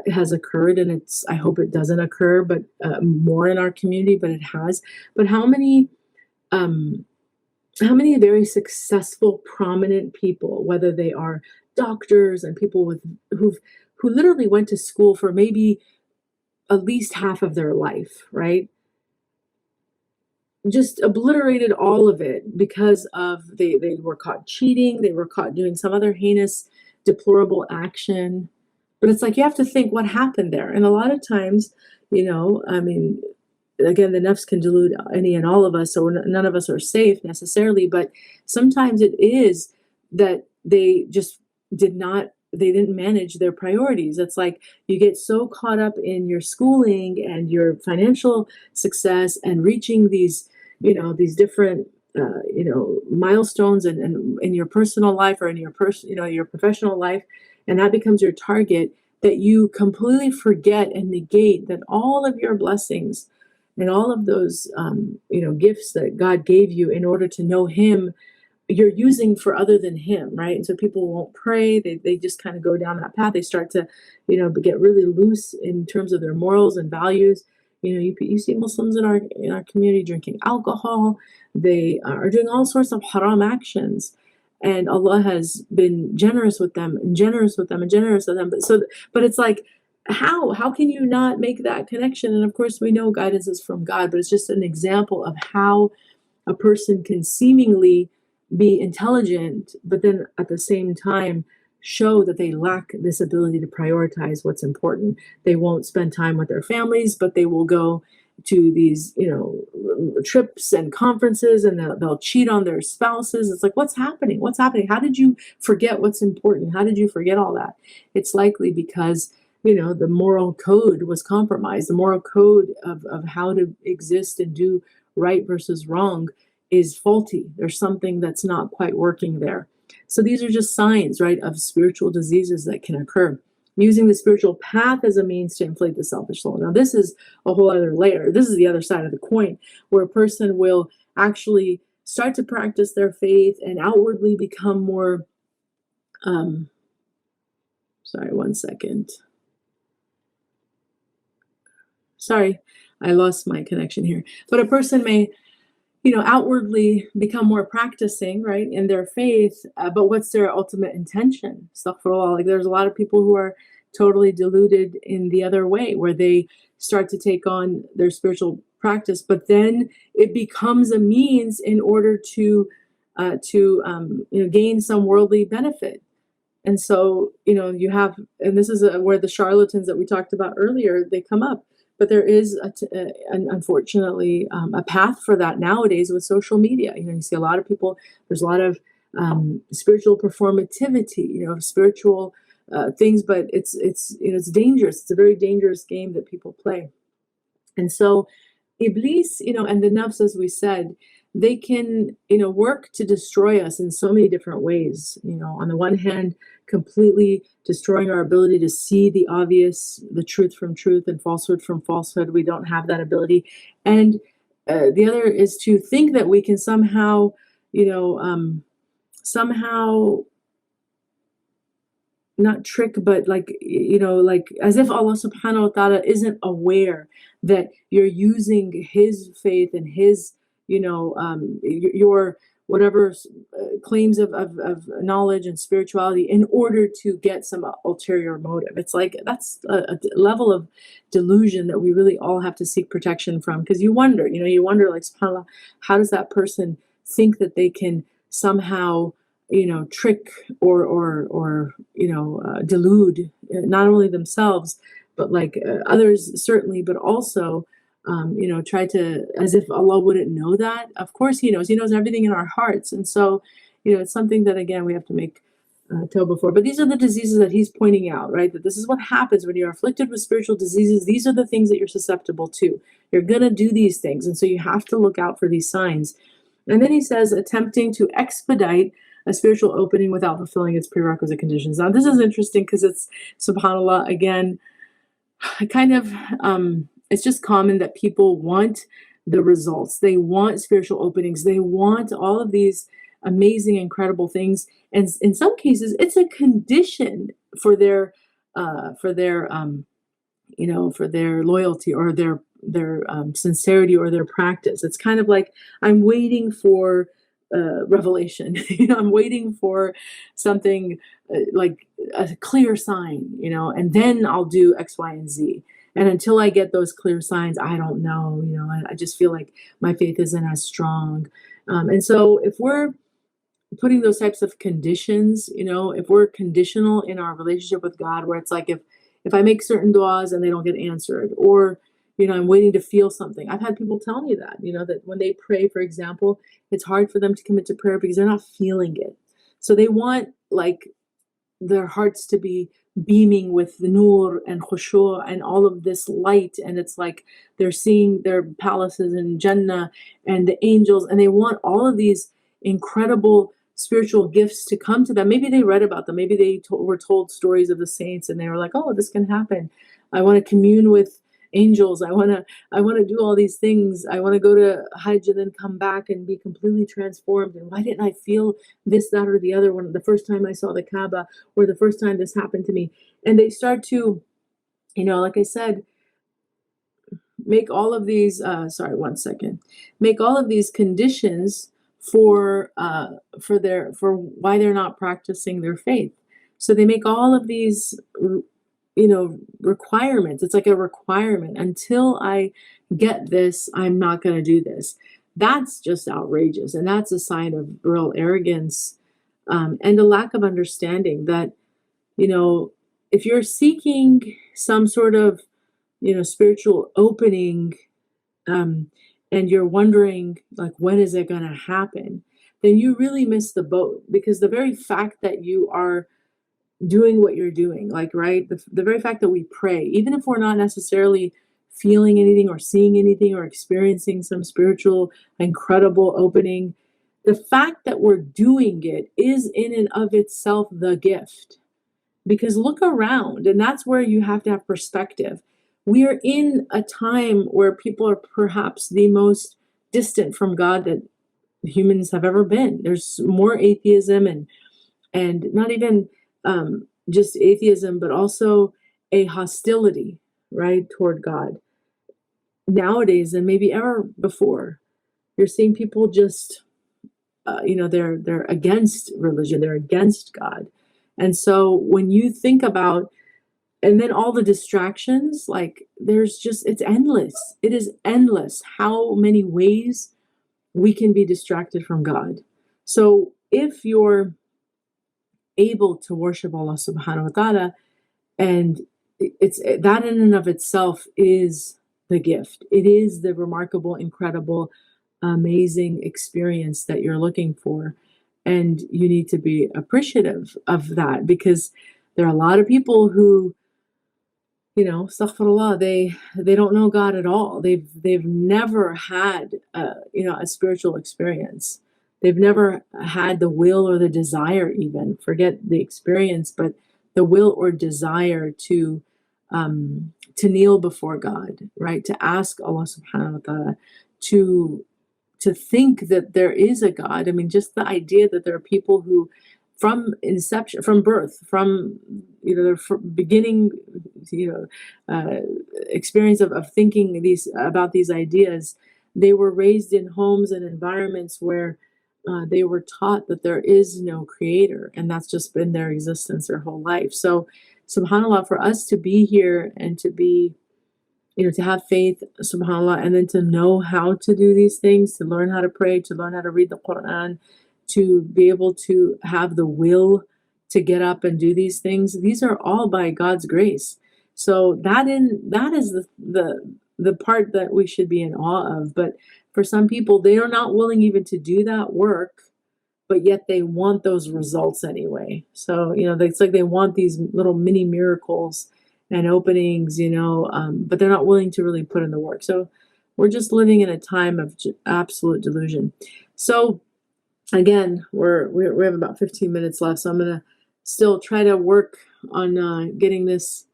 S1: has occurred, and I hope it doesn't occur, but more in our community, but it has. But how many very successful, prominent people, whether they are doctors and people who literally went to school for maybe at least half of their life, right? Just obliterated all of it because of they were caught cheating, they were caught doing some other heinous, deplorable action. But it's like, you have to think what happened there. And a lot of times, I mean, again, the nafs can delude any and all of us, so none of us are safe necessarily, but sometimes it is that they just didn't manage their priorities. It's like you get so caught up in your schooling and your financial success and reaching these different milestones and in your personal life or in your your professional life, and that becomes your target, that you completely forget and negate that all of your blessings and all of those gifts that God gave you in order to know Him, you're using for other than Him, right? And so people won't pray. They just kind of go down that path. They start to, get really loose in terms of their morals and values. You see Muslims in our community drinking alcohol. They are doing all sorts of haram actions, and Allah has been generous with them and generous with them and generous with them. But it's like, how can you not make that connection? And of course, we know guidance is from God, but it's just an example of how a person can seemingly be intelligent, but then at the same time show that they lack this ability to prioritize what's important. They won't spend time with their families, but they will go to these, trips and conferences, and they'll cheat on their spouses. It's like, what's happening? What's happening? How did you forget what's important? How did you forget all that? It's likely because, the moral code was compromised. The moral code of how to exist and do right versus wrong is faulty. There's something that's not quite working there. So these are just signs, right, of spiritual diseases that can occur. Using the spiritual path as a means to inflate the selfish soul. Now, this is a whole other layer. This is the other side of the coin, where a person will actually start to practice their faith and outwardly become more, sorry, one second. Sorry, I lost my connection here. But a person may, outwardly become more practicing, right, in their faith, but what's their ultimate intention? Astaghfirullah. Like, there's a lot of people who are totally deluded in the other way, where they start to take on their spiritual practice, but then it becomes a means in order to gain some worldly benefit. And so, you have, and this is where the charlatans that we talked about earlier, they come up. But there is, unfortunately, a path for that nowadays with social media. You see a lot of people, there's a lot of spiritual performativity, spiritual things, but it's dangerous. It's a very dangerous game that people play. And so Iblis, and the nafs, as we said, they can, work to destroy us in so many different ways. On the one hand, completely destroying our ability to see the obvious, the truth from truth and falsehood from falsehood. We don't have that ability. And the other is to think that we can somehow, somehow not trick, but like as if Allah subhanahu wa ta'ala isn't aware that you're using his faith and his, your whatever claims of knowledge and spirituality in order to get some ulterior motive. It's like that's a level of delusion that we really all have to seek protection from, because you wonder like, subhanAllah, how does that person think that they can somehow trick or delude not only themselves but like others certainly, but also try to, as if Allah wouldn't know that. Of course he knows everything in our hearts. And so it's something that again we have to make tawbah for. But these are the diseases that he's pointing out, right? That this is what happens when you're afflicted with spiritual diseases. These are the things that you're susceptible to. You're gonna do these things, and so you have to look out for these signs. And then he says, attempting to expedite a spiritual opening without fulfilling its prerequisite conditions. Now, this is interesting because it's, subhanAllah, again, kind of, it's just common that people want the results. They want spiritual openings. They want all of these amazing, incredible things. And in some cases, it's a condition for their loyalty or their sincerity or their practice. It's kind of like, I'm waiting for revelation. I'm waiting for something like a clear sign, and then I'll do X, Y, and Z. And until I get those clear signs, I don't know, I just feel like my faith isn't as strong. And so if we're putting those types of conditions, if we're conditional in our relationship with God, where it's like, if I make certain du'as and they don't get answered, or I'm waiting to feel something. I've had people tell me that, that when they pray, for example, it's hard for them to commit to prayer because they're not feeling it. So they want like their hearts to be beaming with the nur and khushu' and all of this light. And it's like they're seeing their palaces in Jannah and the angels, and they want all of these incredible spiritual gifts to come to them. Maybe they read about them. Maybe they were told stories of the saints and they were like, oh, this can happen. I want to commune with angels. I want to do all these things. I want to go to Hajj and then come back and be completely transformed. And why didn't I feel this, that, or the other one the first time I saw the Kaaba, or the first time this happened to me? And they start to, like I said, make all of these, make all of these conditions for why they're not practicing their faith. So they make all of these requirements. It's like a requirement. Until I get this, I'm not going to do this. That's just outrageous. And that's a sign of real arrogance and a lack of understanding that, if you're seeking some sort of, spiritual opening and you're wondering, like, when is it going to happen? Then you really miss the boat, because the very fact that you are doing what you're doing, like, right, the very fact that we pray, even if we're not necessarily feeling anything or seeing anything or experiencing some spiritual incredible opening, the fact that we're doing it is in and of itself the gift. Because look around, and that's where you have to have perspective. We are in a time where people are perhaps the most distant from God that humans have ever been. There's more atheism and not even just atheism, but also a hostility, right, toward God nowadays than maybe ever before. You're seeing people just, they're against religion, they're against God. And so when you think about, and then all the distractions, like it's endless. It is endless how many ways we can be distracted from God. So if you're able to worship Allah subhanahu wa ta'ala, and it's that in and of itself is the gift. It is the remarkable, incredible, amazing experience that you're looking for. And you need to be appreciative of that, because there are a lot of people who, astaghfirullah, they don't know God at all. They've never had a spiritual experience. They've never had the will or the desire, even forget the experience, but the will or desire to kneel before God, right? To ask Allah subhanahu wa ta'ala to to think that there is a God. I mean, just the idea that there are people who, from inception, from birth, from their beginning, you experience of thinking about these ideas, they were raised in homes and environments where they were taught that there is no creator, and that's just been their existence their whole life. So, subhanallah, for us to be here and to be to have faith, subhanAllah, and then to know how to do these things, to learn how to pray, to learn how to read the Quran, to be able to have the will to get up and do these things. These are all by God's grace. So that is the part that we should be in awe of. But for some people, they are not willing even to do that work, but yet they want those results anyway. So, it's like they want these little mini miracles and openings, but they're not willing to really put in the work. So we're just living in a time of absolute delusion. So again, we have about 15 minutes left. So I'm going to still try to work on getting this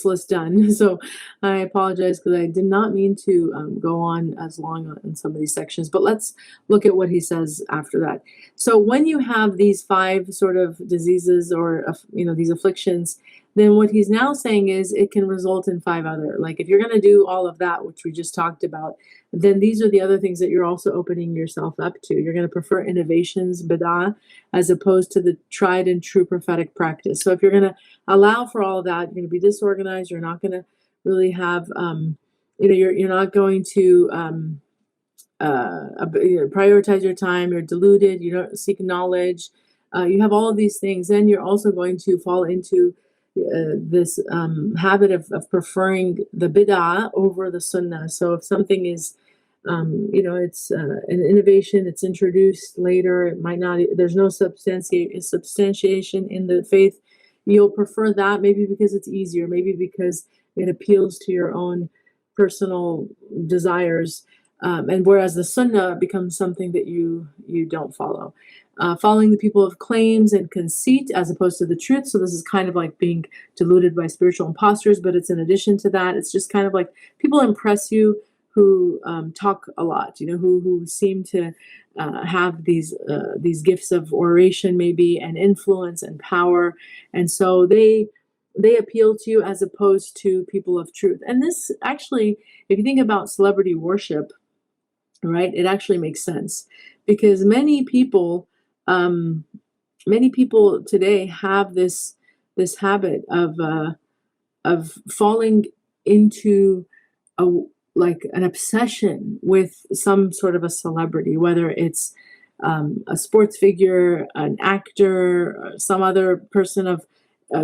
S1: list done. So I apologize because I did not mean to go on as long in some of these sections, but let's look at what he says after that. So when you have these 5 sort of diseases or, these afflictions, then what he's now saying is it can result in 5 other. Like if you're going to do all of that, which we just talked about, then these are the other things that you're also opening yourself up to. You're going to prefer innovations, bid'ah, as opposed to the tried and true prophetic practice. So if you're going to allow for all of that, you're going to be disorganized. You're not going to really have, you're not going to prioritize your time. You're deluded. You don't seek knowledge. You have all of these things. Then you're also going to fall into this habit of preferring the bid'ah over the sunnah. So if something is, it's an innovation, it's introduced later, it might not, there's no substantiation in the faith, you'll prefer that, maybe because it's easier, maybe because it appeals to your own personal desires. And whereas the sunnah becomes something that you don't follow. Following the people of claims and conceit as opposed to the truth. So this is kind of like being deluded by spiritual imposters, but it's in addition to that. It's just kind of like people impress you who talk a lot, who seem to have these gifts of oration maybe, and influence and power. And so they appeal to you as opposed to people of truth. And this actually, if you think about celebrity worship, right, it actually makes sense because many people today have this habit of falling into an obsession with some sort of a celebrity, whether it's a sports figure, an actor, some other person of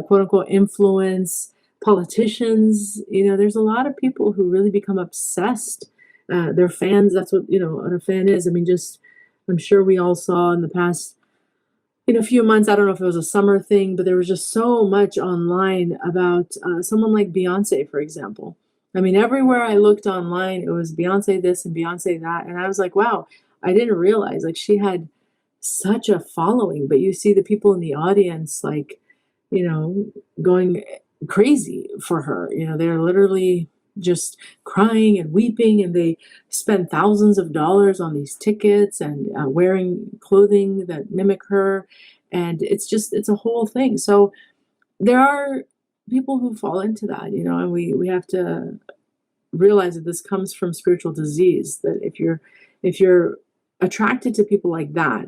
S1: quote unquote influence, politicians. There's a lot of people who really become obsessed. They're fans. That's what what a fan is. I mean, I'm sure we all saw in the past few months, I don't know if it was a summer thing, but there was just so much online about someone like Beyonce, for example. I mean, everywhere I looked online, it was Beyonce this and Beyonce that. And I was like, wow, I didn't realize she had such a following. But you see the people in the audience, going crazy for her. They're literally just crying and weeping, and they spend thousands of dollars on these tickets and wearing clothing that mimic her. And it's a whole thing. So there are people who fall into that, and we have to realize that this comes from spiritual disease, that if you're attracted to people like that,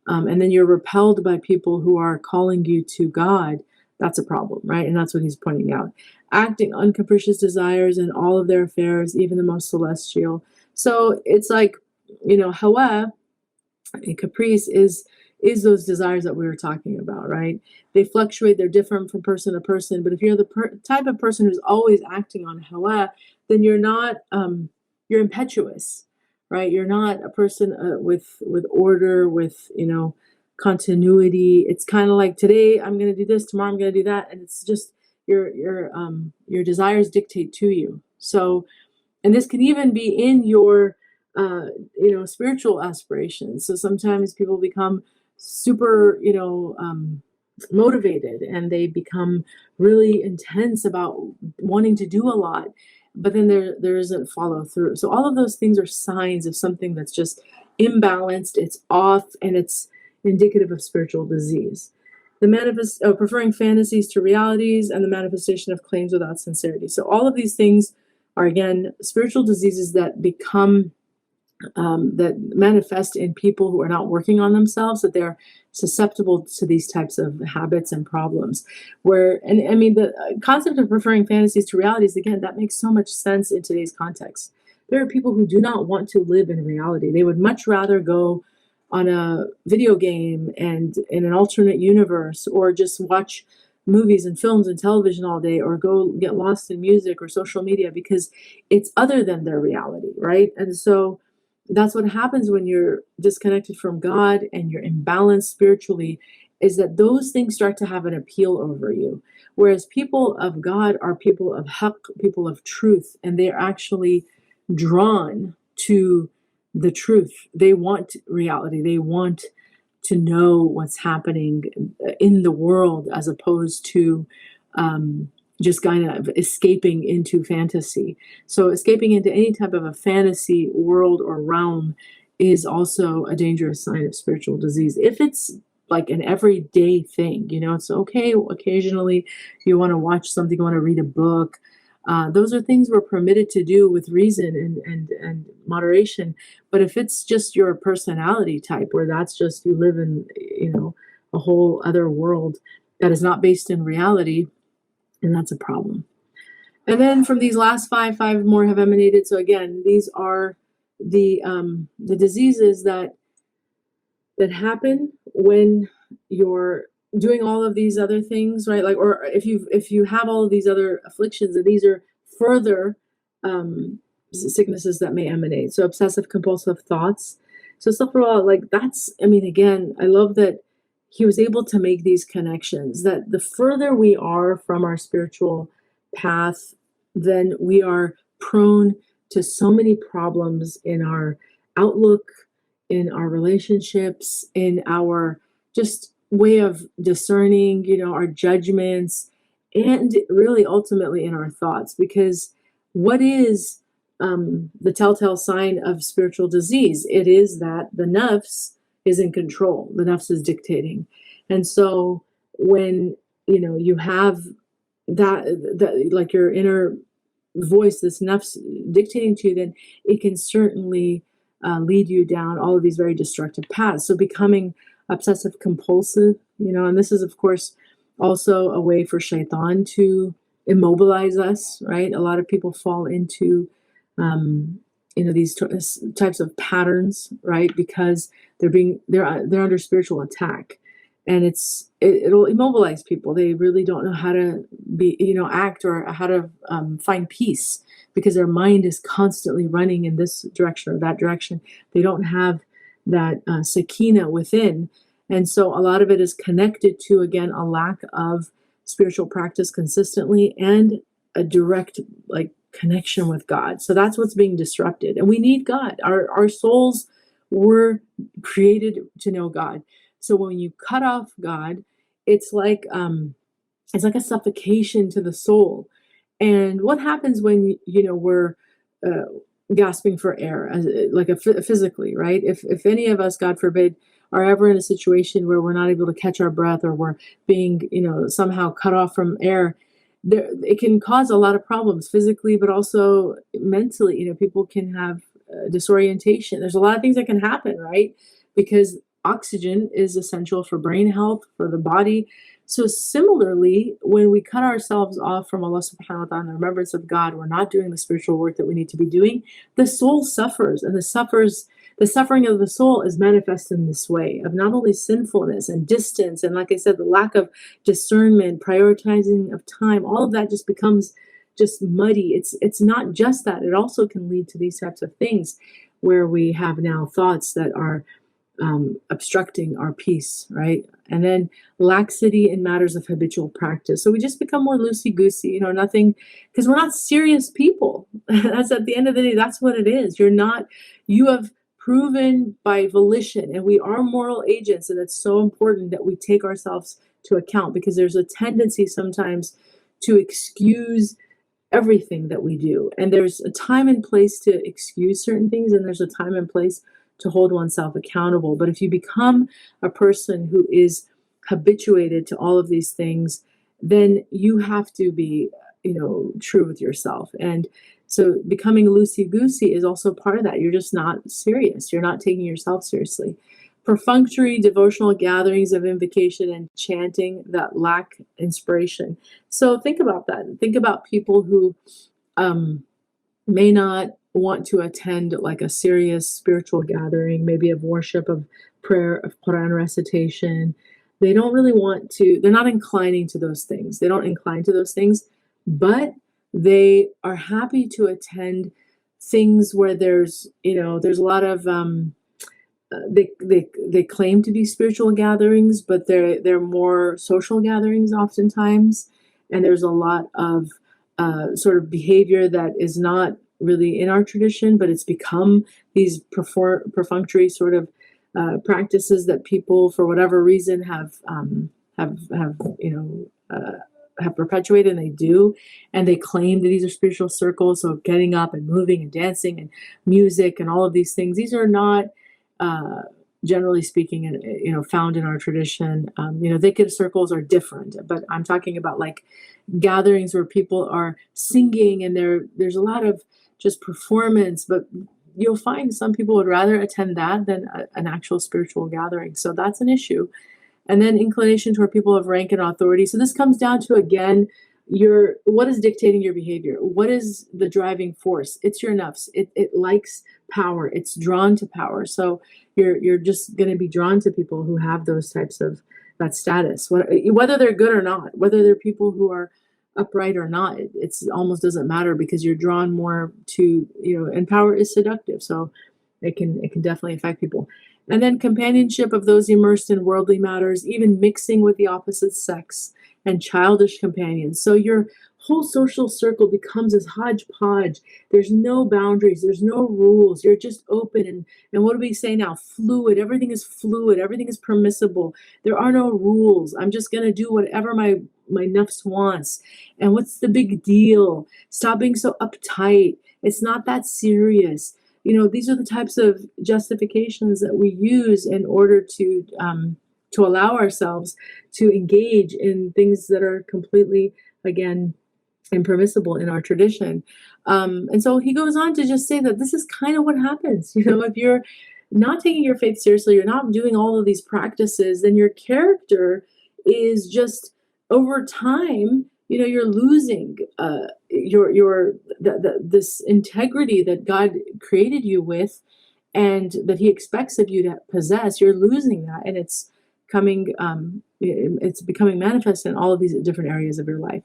S1: and then you're repelled by people who are calling you to God, that's a problem, right? And that's what he's pointing out. Acting on capricious desires in all of their affairs, even the most celestial. So it's like, hawa, a caprice is those desires that we were talking about, right? They fluctuate, they're different from person to person, but if you're the type of person who's always acting on hawa, then you're not, you're impetuous, right? You're not a person with order, with, continuity. It's kind of like today I'm going to do this, tomorrow I'm going to do that. And it's just, your desires dictate to you. So, and this can even be in your spiritual aspirations. So sometimes people become super motivated, and they become really intense about wanting to do a lot, but then there isn't follow through. So all of those things are signs of something that's just imbalanced, it's off, and it's indicative of spiritual disease. The preferring fantasies to realities, and the manifestation of claims without sincerity. So all of these things are, again, spiritual diseases that become that manifest in people who are not working on themselves, that they're susceptible to these types of habits and problems. And I mean, the concept of preferring fantasies to realities, again, that makes so much sense in today's context. There are people who do not want to live in reality. They would much rather go on a video game and in an alternate universe, or just watch movies and films and television all day, or go get lost in music or social media, because it's other than their reality, right? And so that's what happens when you're disconnected from God and you're imbalanced spiritually, is that those things start to have an appeal over you. Whereas people of God are people of haqq, people of truth, and they're actually drawn to the truth. They want reality. They want to know what's happening in the world, as opposed to just kind of escaping into fantasy. So escaping into any type of a fantasy world or realm is also a dangerous sign of spiritual disease. If it's like an everyday thing, it's okay occasionally you want to watch something, you want to read a book. Those are things we're permitted to do with reason and moderation. But if it's just your personality type, where that's just you live in, a whole other world that is not based in reality, and that's a problem. And then from these last five more have emanated. So again, these are the diseases that happen when you're doing all of these other things, right? Like, or if you have all of these other afflictions, and these are further sicknesses that may emanate. So obsessive compulsive thoughts. So astaghfirullah, like that's, I mean, again, I love that he was able to make these connections, that the further we are from our spiritual path, then we are prone to so many problems in our outlook, in our relationships, in our just way of discerning, our judgments, and really ultimately in our thoughts. Because what is the telltale sign of spiritual disease? It is that the nafs is in control. The nafs is dictating. And so when, you have that like your inner voice, this nafs dictating to you, then it can certainly lead you down all of these very destructive paths. So becoming obsessive compulsive, and this is of course also a way for shaitan to immobilize us, right? A lot of people fall into these types of patterns, right? Because they're under spiritual attack, and it'll immobilize people. They really don't know how to act, or how to find peace, because their mind is constantly running in this direction or that direction. They don't have that sakina within. And so a lot of it is connected to, again, a lack of spiritual practice consistently, and a direct connection with God. So that's what's being disrupted. And we need God. Our souls were created to know God. So when you cut off God, it's like a suffocation to the soul. And what happens when we're gasping for air, physically, right? If any of us, God forbid, are ever in a situation where we're not able to catch our breath, or we're being somehow cut off from air, it can cause a lot of problems physically, but also mentally. People can have disorientation. There's a lot of things that can happen, right? Because oxygen is essential for brain health, for the body. So similarly, when we cut ourselves off from Allah subhanahu wa ta'ala and the remembrance of God, we're not doing the spiritual work that we need to be doing, the soul suffers. And the suffering of the soul is manifest in this way of not only sinfulness and distance, and like I said, the lack of discernment, prioritizing of time, all of that just becomes just muddy. It's not just that. It also can lead to these types of things where we have now thoughts that are obstructing our peace, right? And then laxity in matters of habitual practice. So we just become more loosey-goosey, nothing, because we're not serious people. That's at the end of the day, that's what it is. You have proven by volition, and we are moral agents, and it's so important that we take ourselves to account, because there's a tendency sometimes to excuse everything that we do. And there's a time and place to excuse certain things, and there's a time and place to hold oneself accountable. But if you become a person who is habituated to all of these things, then you have to be, true with yourself. And so becoming loosey-goosey is also part of that. You're just not serious. You're not taking yourself seriously. Perfunctory devotional gatherings of invocation and chanting that lack inspiration. So think about that. Think about people who may not want to attend like a serious spiritual gathering, maybe of worship, of prayer, of Quran recitation. They don't really want to, they're not inclining to those things. They don't incline to those things, but they are happy to attend things where there's a lot of, they claim to be spiritual gatherings, but they're more social gatherings oftentimes. And there's a lot of sort of behavior that is not really in our tradition, but it's become these perfunctory sort of practices that people, for whatever reason, have perpetuated, and they do, and they claim that these are spiritual circles. So getting up and moving and dancing and music and all of these things, these are not generally speaking, found in our tradition. Dhikr circles are different, but I'm talking about like gatherings where people are singing and there's a lot of just performance, but you'll find some people would rather attend that than an actual spiritual gathering. So that's an issue. And then inclination toward people of rank and authority. So this comes down to, again, what is dictating your behavior? What is the driving force? It's your nafs. It likes power. It's drawn to power. So you're just going to be drawn to people who have those types of that status, whether they're good or not, whether they're people who are upright or not. It almost doesn't matter, because you're drawn more to, and power is seductive. So it can definitely affect people. And then companionship of those immersed in worldly matters, even mixing with the opposite sex and childish companions. So your whole social circle becomes this hodgepodge. There's no boundaries. There's no rules. You're just open. And what do we say now? Fluid. Everything is fluid. Everything is permissible. There are no rules. I'm just going to do whatever my nafs wants. And what's the big deal? Stop being so uptight. It's not that serious. These are the types of justifications that we use in order to allow ourselves to engage in things that are completely, again, impermissible in our tradition. And so he goes on to just say that this is kind of what happens. If you're not taking your faith seriously, you're not doing all of these practices, then your character is just, over time, you're losing this integrity that God created you with, and that He expects of you to possess. You're losing that, and it's becoming manifest in all of these different areas of your life.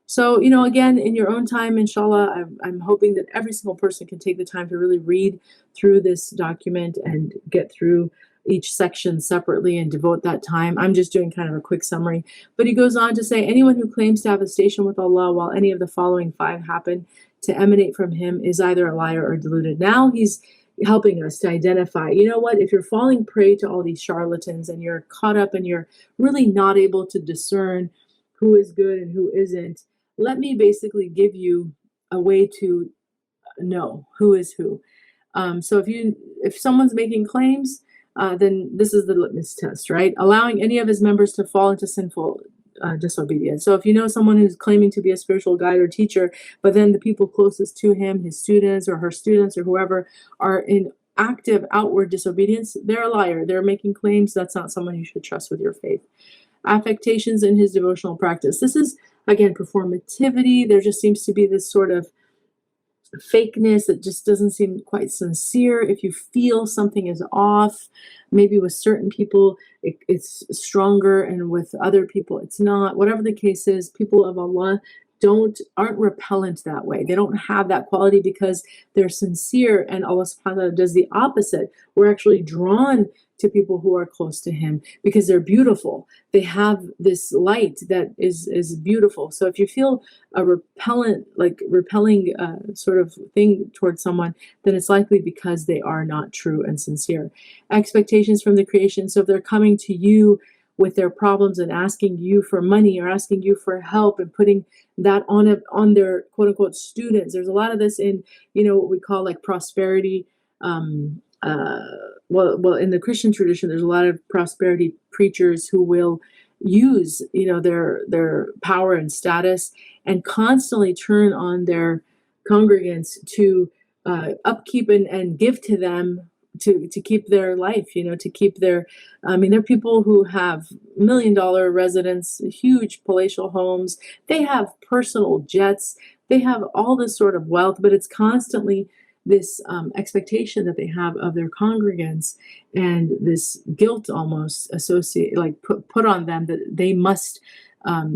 S1: So, again, in your own time, inshallah, I'm hoping that every single person can take the time to really read through this document and get through each section separately and devote that time. I'm just doing kind of a quick summary. But he goes on to say, anyone who claims to have a station with Allah while any of the following 5 happen to emanate from him is either a liar or deluded. Now he's helping us to identify, if you're falling prey to all these charlatans and you're caught up and you're really not able to discern who is good and who isn't, let me basically give you a way to know who is who. So if someone's making claims, then this is the litmus test, right? Allowing any of his members to fall into sinful disobedience. So if you know someone who's claiming to be a spiritual guide or teacher, but then the people closest to him, his students or her students or whoever, are in active outward disobedience, they're a liar. They're making claims. That's not someone you should trust with your faith. Affectations in his devotional practice. This is, again, performativity. There just seems to be this sort of fakeness that just doesn't seem quite sincere. If you feel something is off, maybe with certain people it's stronger and with other people it's not. Whatever the case is, people of Allah, aren't repellent that way. They don't have that quality because they're sincere, and Allah subhanahu wa ta'ala does the opposite. We're actually drawn to people who are close to him because they're beautiful. They have this light that is beautiful. So if you feel a repelling sort of thing towards someone, then it's likely because they are not true and sincere. Expectations from the creation. So if they're coming to you with their problems and asking you for money or asking you for help and putting that on their quote unquote students, there's a lot of this in what we call like prosperity. Well, in the Christian tradition, there's a lot of prosperity preachers who will use their power and status and constantly turn on their congregants to upkeep and give to them to keep their life, to keep their, there are people who have $1 million residence, huge palatial homes, they have personal jets, they have all this sort of wealth, but it's constantly this expectation that they have of their congregants and this guilt almost associated, like put on them that they must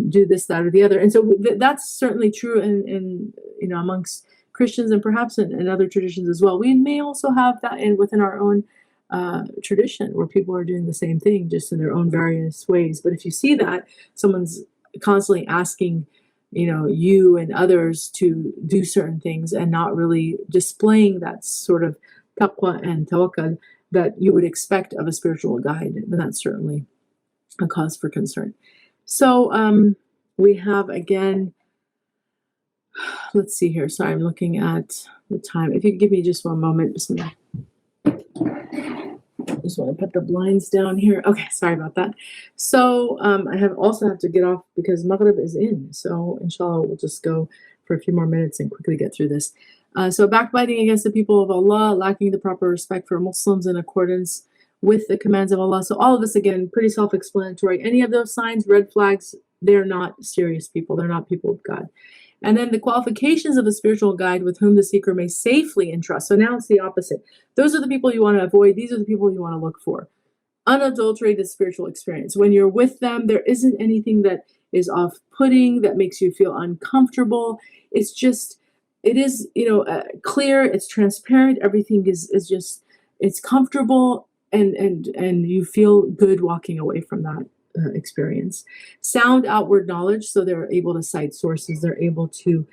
S1: do this, that, or the other. And so that's certainly true in amongst Christians and perhaps in other traditions as well. We may also have that within our own tradition where people are doing the same thing just in their own various ways. But if you see that someone's constantly asking you and others to do certain things and not really displaying that sort of taqwa and tawakkul that you would expect of a spiritual guide, then that's certainly a cause for concern. So we have, again, let's see here. Sorry, I'm looking at the time. If you could give me just one moment. Bismillah. Just want to put the blinds down here. Okay, sorry about that. So I also have to get off because Maghrib is in. So inshallah, we'll just go for a few more minutes and quickly get through this. So backbiting against the people of Allah, lacking the proper respect for Muslims in accordance with the commands of Allah. So all of this, again, pretty self-explanatory. Any of those signs, red flags, they're not serious people. They're not people of God. And then the qualifications of a spiritual guide with whom the seeker may safely entrust. So now it's the opposite. Those are the people you want to avoid. These are the people you want to look for. Unadulterated spiritual experience. When you're with them, there isn't anything that is off-putting, that makes you feel uncomfortable. It's just, it is, clear, it's transparent, everything is just, it's comfortable, and you feel good walking away from that experience. Sound outward knowledge, so they're able to cite sources, they're able to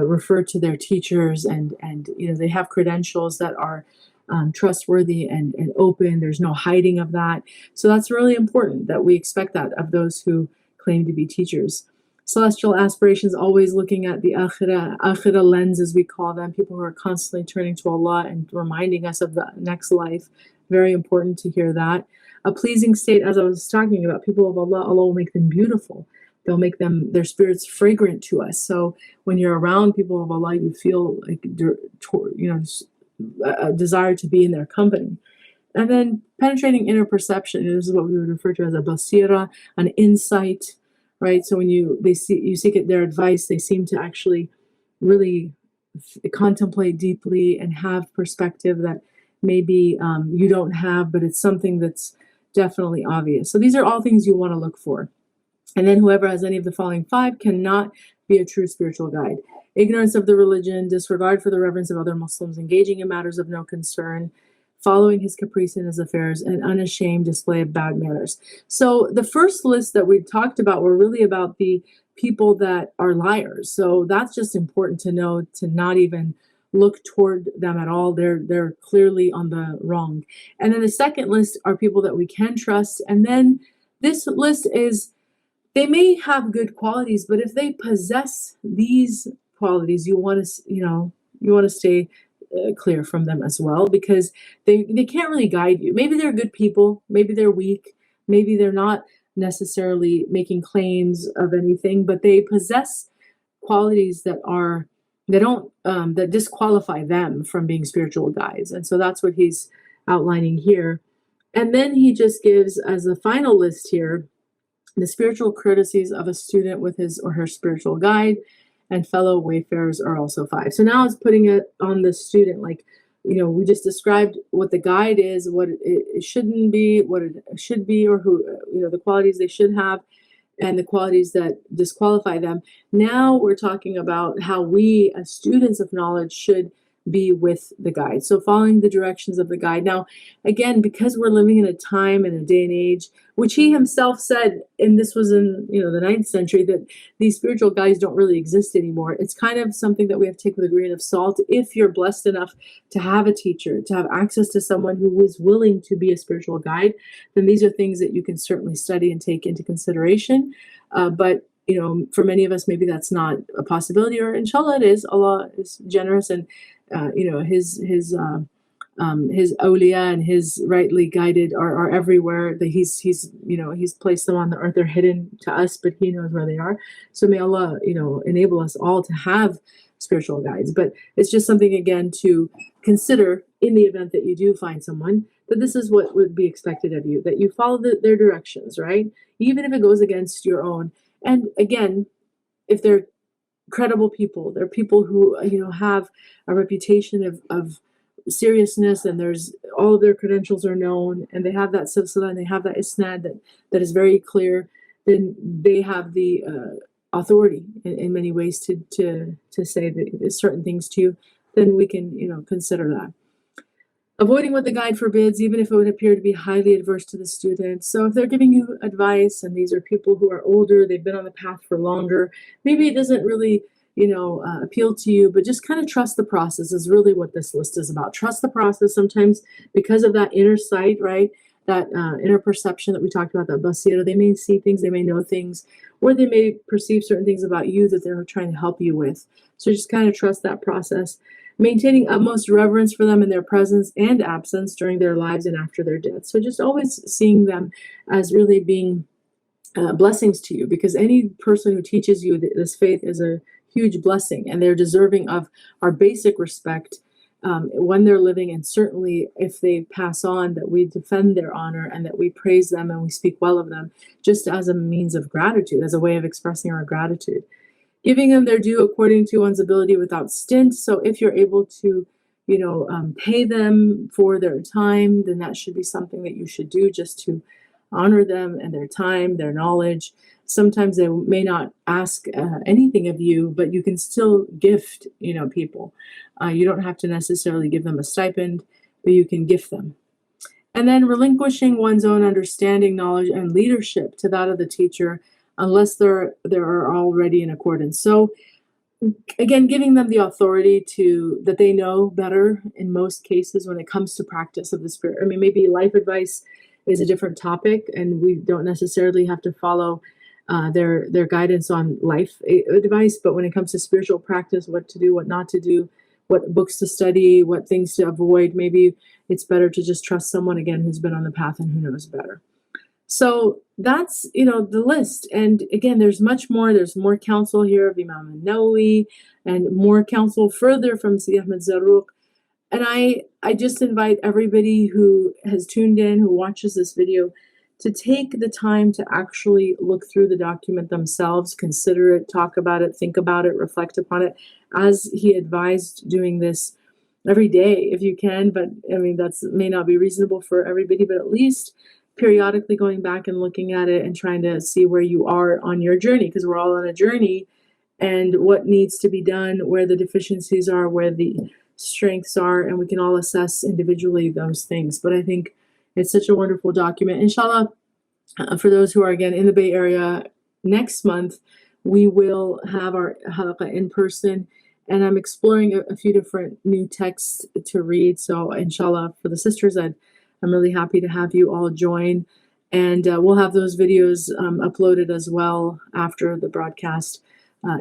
S1: refer to their teachers, and they have credentials that are trustworthy and open. There's no hiding of that. So that's really important that we expect that of those who claim to be teachers. Celestial aspirations, always looking at the akhirah lens, as we call them, people who are constantly turning to Allah and reminding us of the next life. Very important to hear that. A pleasing state, as I was talking about, people of Allah, Allah will make them beautiful. They'll make their spirits fragrant to us. So when you're around people of Allah, you feel like a desire to be in their company. And then penetrating inner perception. This is what we would refer to as a basira, an insight, right? So when you seek their advice, they seem to actually really contemplate deeply and have perspective that maybe you don't have, but it's something that's definitely obvious. So these are all things you want to look for. And then whoever has any of the following 5 cannot be a true spiritual guide. Ignorance of the religion, disregard for the reverence of other Muslims, engaging in matters of no concern, following his caprice in his affairs, and unashamed display of bad manners. So the first list that we talked about were really about the people that are liars. So that's just important to know, to not even look toward them at all. They're clearly on the wrong. And then the second list are people that we can trust. And then this list is, they may have good qualities, but if they possess these qualities, you want to stay clear from them as well, because they can't really guide you. Maybe they're good people, maybe they're weak, maybe they're not necessarily making claims of anything, but they possess qualities that disqualify them from being spiritual guides. And so that's what he's outlining here. And then he just gives, as a final list here, the spiritual courtesies of a student with his or her spiritual guide, and fellow wayfarers are also 5. So now it's putting it on the student, like, we just described what the guide is, what it shouldn't be, what it should be, or who, the qualities they should have. and the qualities that disqualify them. Now we're talking about how we, as students of knowledge, should be with the guide. So following the directions of the guide. Now, again, because we're living in a time and a day and age, which he himself said, and this was in the 9th century, that these spiritual guides don't really exist anymore. It's kind of something that we have to take with a grain of salt. If you're blessed enough to have a teacher, to have access to someone who is willing to be a spiritual guide, then these are things that you can certainly study and take into consideration. But for many of us, maybe that's not a possibility, or inshallah it is. Allah is generous, and his awliya and his rightly guided are everywhere. That he's placed them on the earth. They're hidden to us, but he knows where they are. So may Allah enable us all to have spiritual guides. But it's just something, again, to consider in the event that you do find someone, that this is what would be expected of you, that you follow their directions, right? Even if it goes against your own. And again, if they're credible people, they're people who have a reputation of seriousness, and there's all of their credentials are known, and they have that silsila, and they have that isnad that is very clear, then they have the authority in many ways to say certain things to you, then we can consider that. Avoiding what the guide forbids, even if it would appear to be highly adverse to the student. So if they're giving you advice, and these are people who are older, they've been on the path for longer, maybe it doesn't really appeal to you, but just kind of trust the process is really what this list is about. Trust the process. Sometimes because of that inner sight, right, that inner perception that we talked about, that basira, they may see things, they may know things, or they may perceive certain things about you that they're trying to help you with. So just kind of trust that process. Maintaining utmost reverence for them in their presence and absence during their lives and after their death. So just always seeing them as really being blessings to you, because any person who teaches you this faith is a huge blessing, and they're deserving of our basic respect when they're living, and certainly if they pass on, that we defend their honor and that we praise them and we speak well of them, just as a means of gratitude, as a way of expressing our gratitude. Giving them their due according to one's ability without stint. So if you're able to, pay them for their time, then that should be something that you should do, just to honor them and their time, their knowledge. Sometimes they may not ask anything of you, but you can still gift, people. You don't have to necessarily give them a stipend, but you can gift them. And then relinquishing one's own understanding, knowledge, and leadership to that of the teacher, unless there are already in accordance. So again, giving them the authority that they know better in most cases when it comes to practice of the spirit. I mean, maybe life advice is a different topic, and we don't necessarily have to follow their guidance on life advice, but when it comes to spiritual practice, what to do, what not to do, what books to study, what things to avoid, maybe it's better to just trust someone, again, who's been on the path and who knows better. So that's, the list. And again, there's much more. There's more counsel here of Imam al-Nawawi, and more counsel further from Sidi Ahmad Zarruq. And I just invite everybody who has tuned in, who watches this video, to take the time to actually look through the document themselves, consider it, talk about it, think about it, reflect upon it, as he advised doing this every day if you can. But I mean, that's may not be reasonable for everybody, but at least periodically going back and looking at it and trying to see where you are on your journey, because we're all on a journey, and what needs to be done, where the deficiencies are, where the strengths are, and we can all assess individually those things. But I think it's such a wonderful document. Inshallah, for those who are, again, in the Bay Area, next month we will have our Halaqa in person, and I'm exploring a few different new texts to read. So inshallah, for the sisters, I'm really happy to have you all join, and we'll have those videos uploaded as well after the broadcast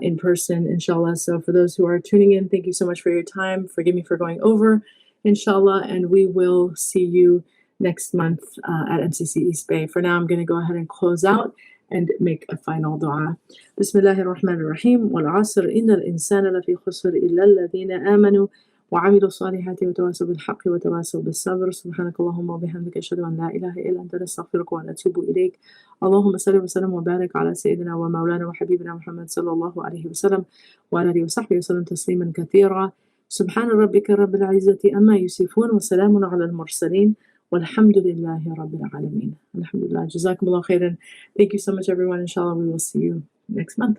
S1: in person, inshallah. So for those who are tuning in, thank you so much for your time. Forgive me for going over, inshallah, and we will see you next month at MCC East Bay. For now, I'm going to go ahead and close out and make a final dua. Bismillahir Rahmanir Rahim. Wal asr innal insana lafi khusr illa alladhina amanu وعملوا الصالحات وتواصوا بالحق وتواصوا بالصبر سبحانك اللهم وبحمدك أشهد أن لا إله إلا أنت نستغفرك ونتوب إليك اللهم صل وسلم وبارك على سيدنا ومولانا وحبيبنا محمد صلى الله عليه وسلم وعلى آله وصحبه وسلم تسليما كثيرا سبحان ربك رب العزة أما يصفون وسلام على المرسلين Walhamdulillahi Rabbil Alameen. Alhamdulillah. Jazakumullah khairan. Thank you so much, everyone. Inshallah, we will see you next month.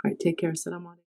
S1: All right, take care. Assalamu alaikum.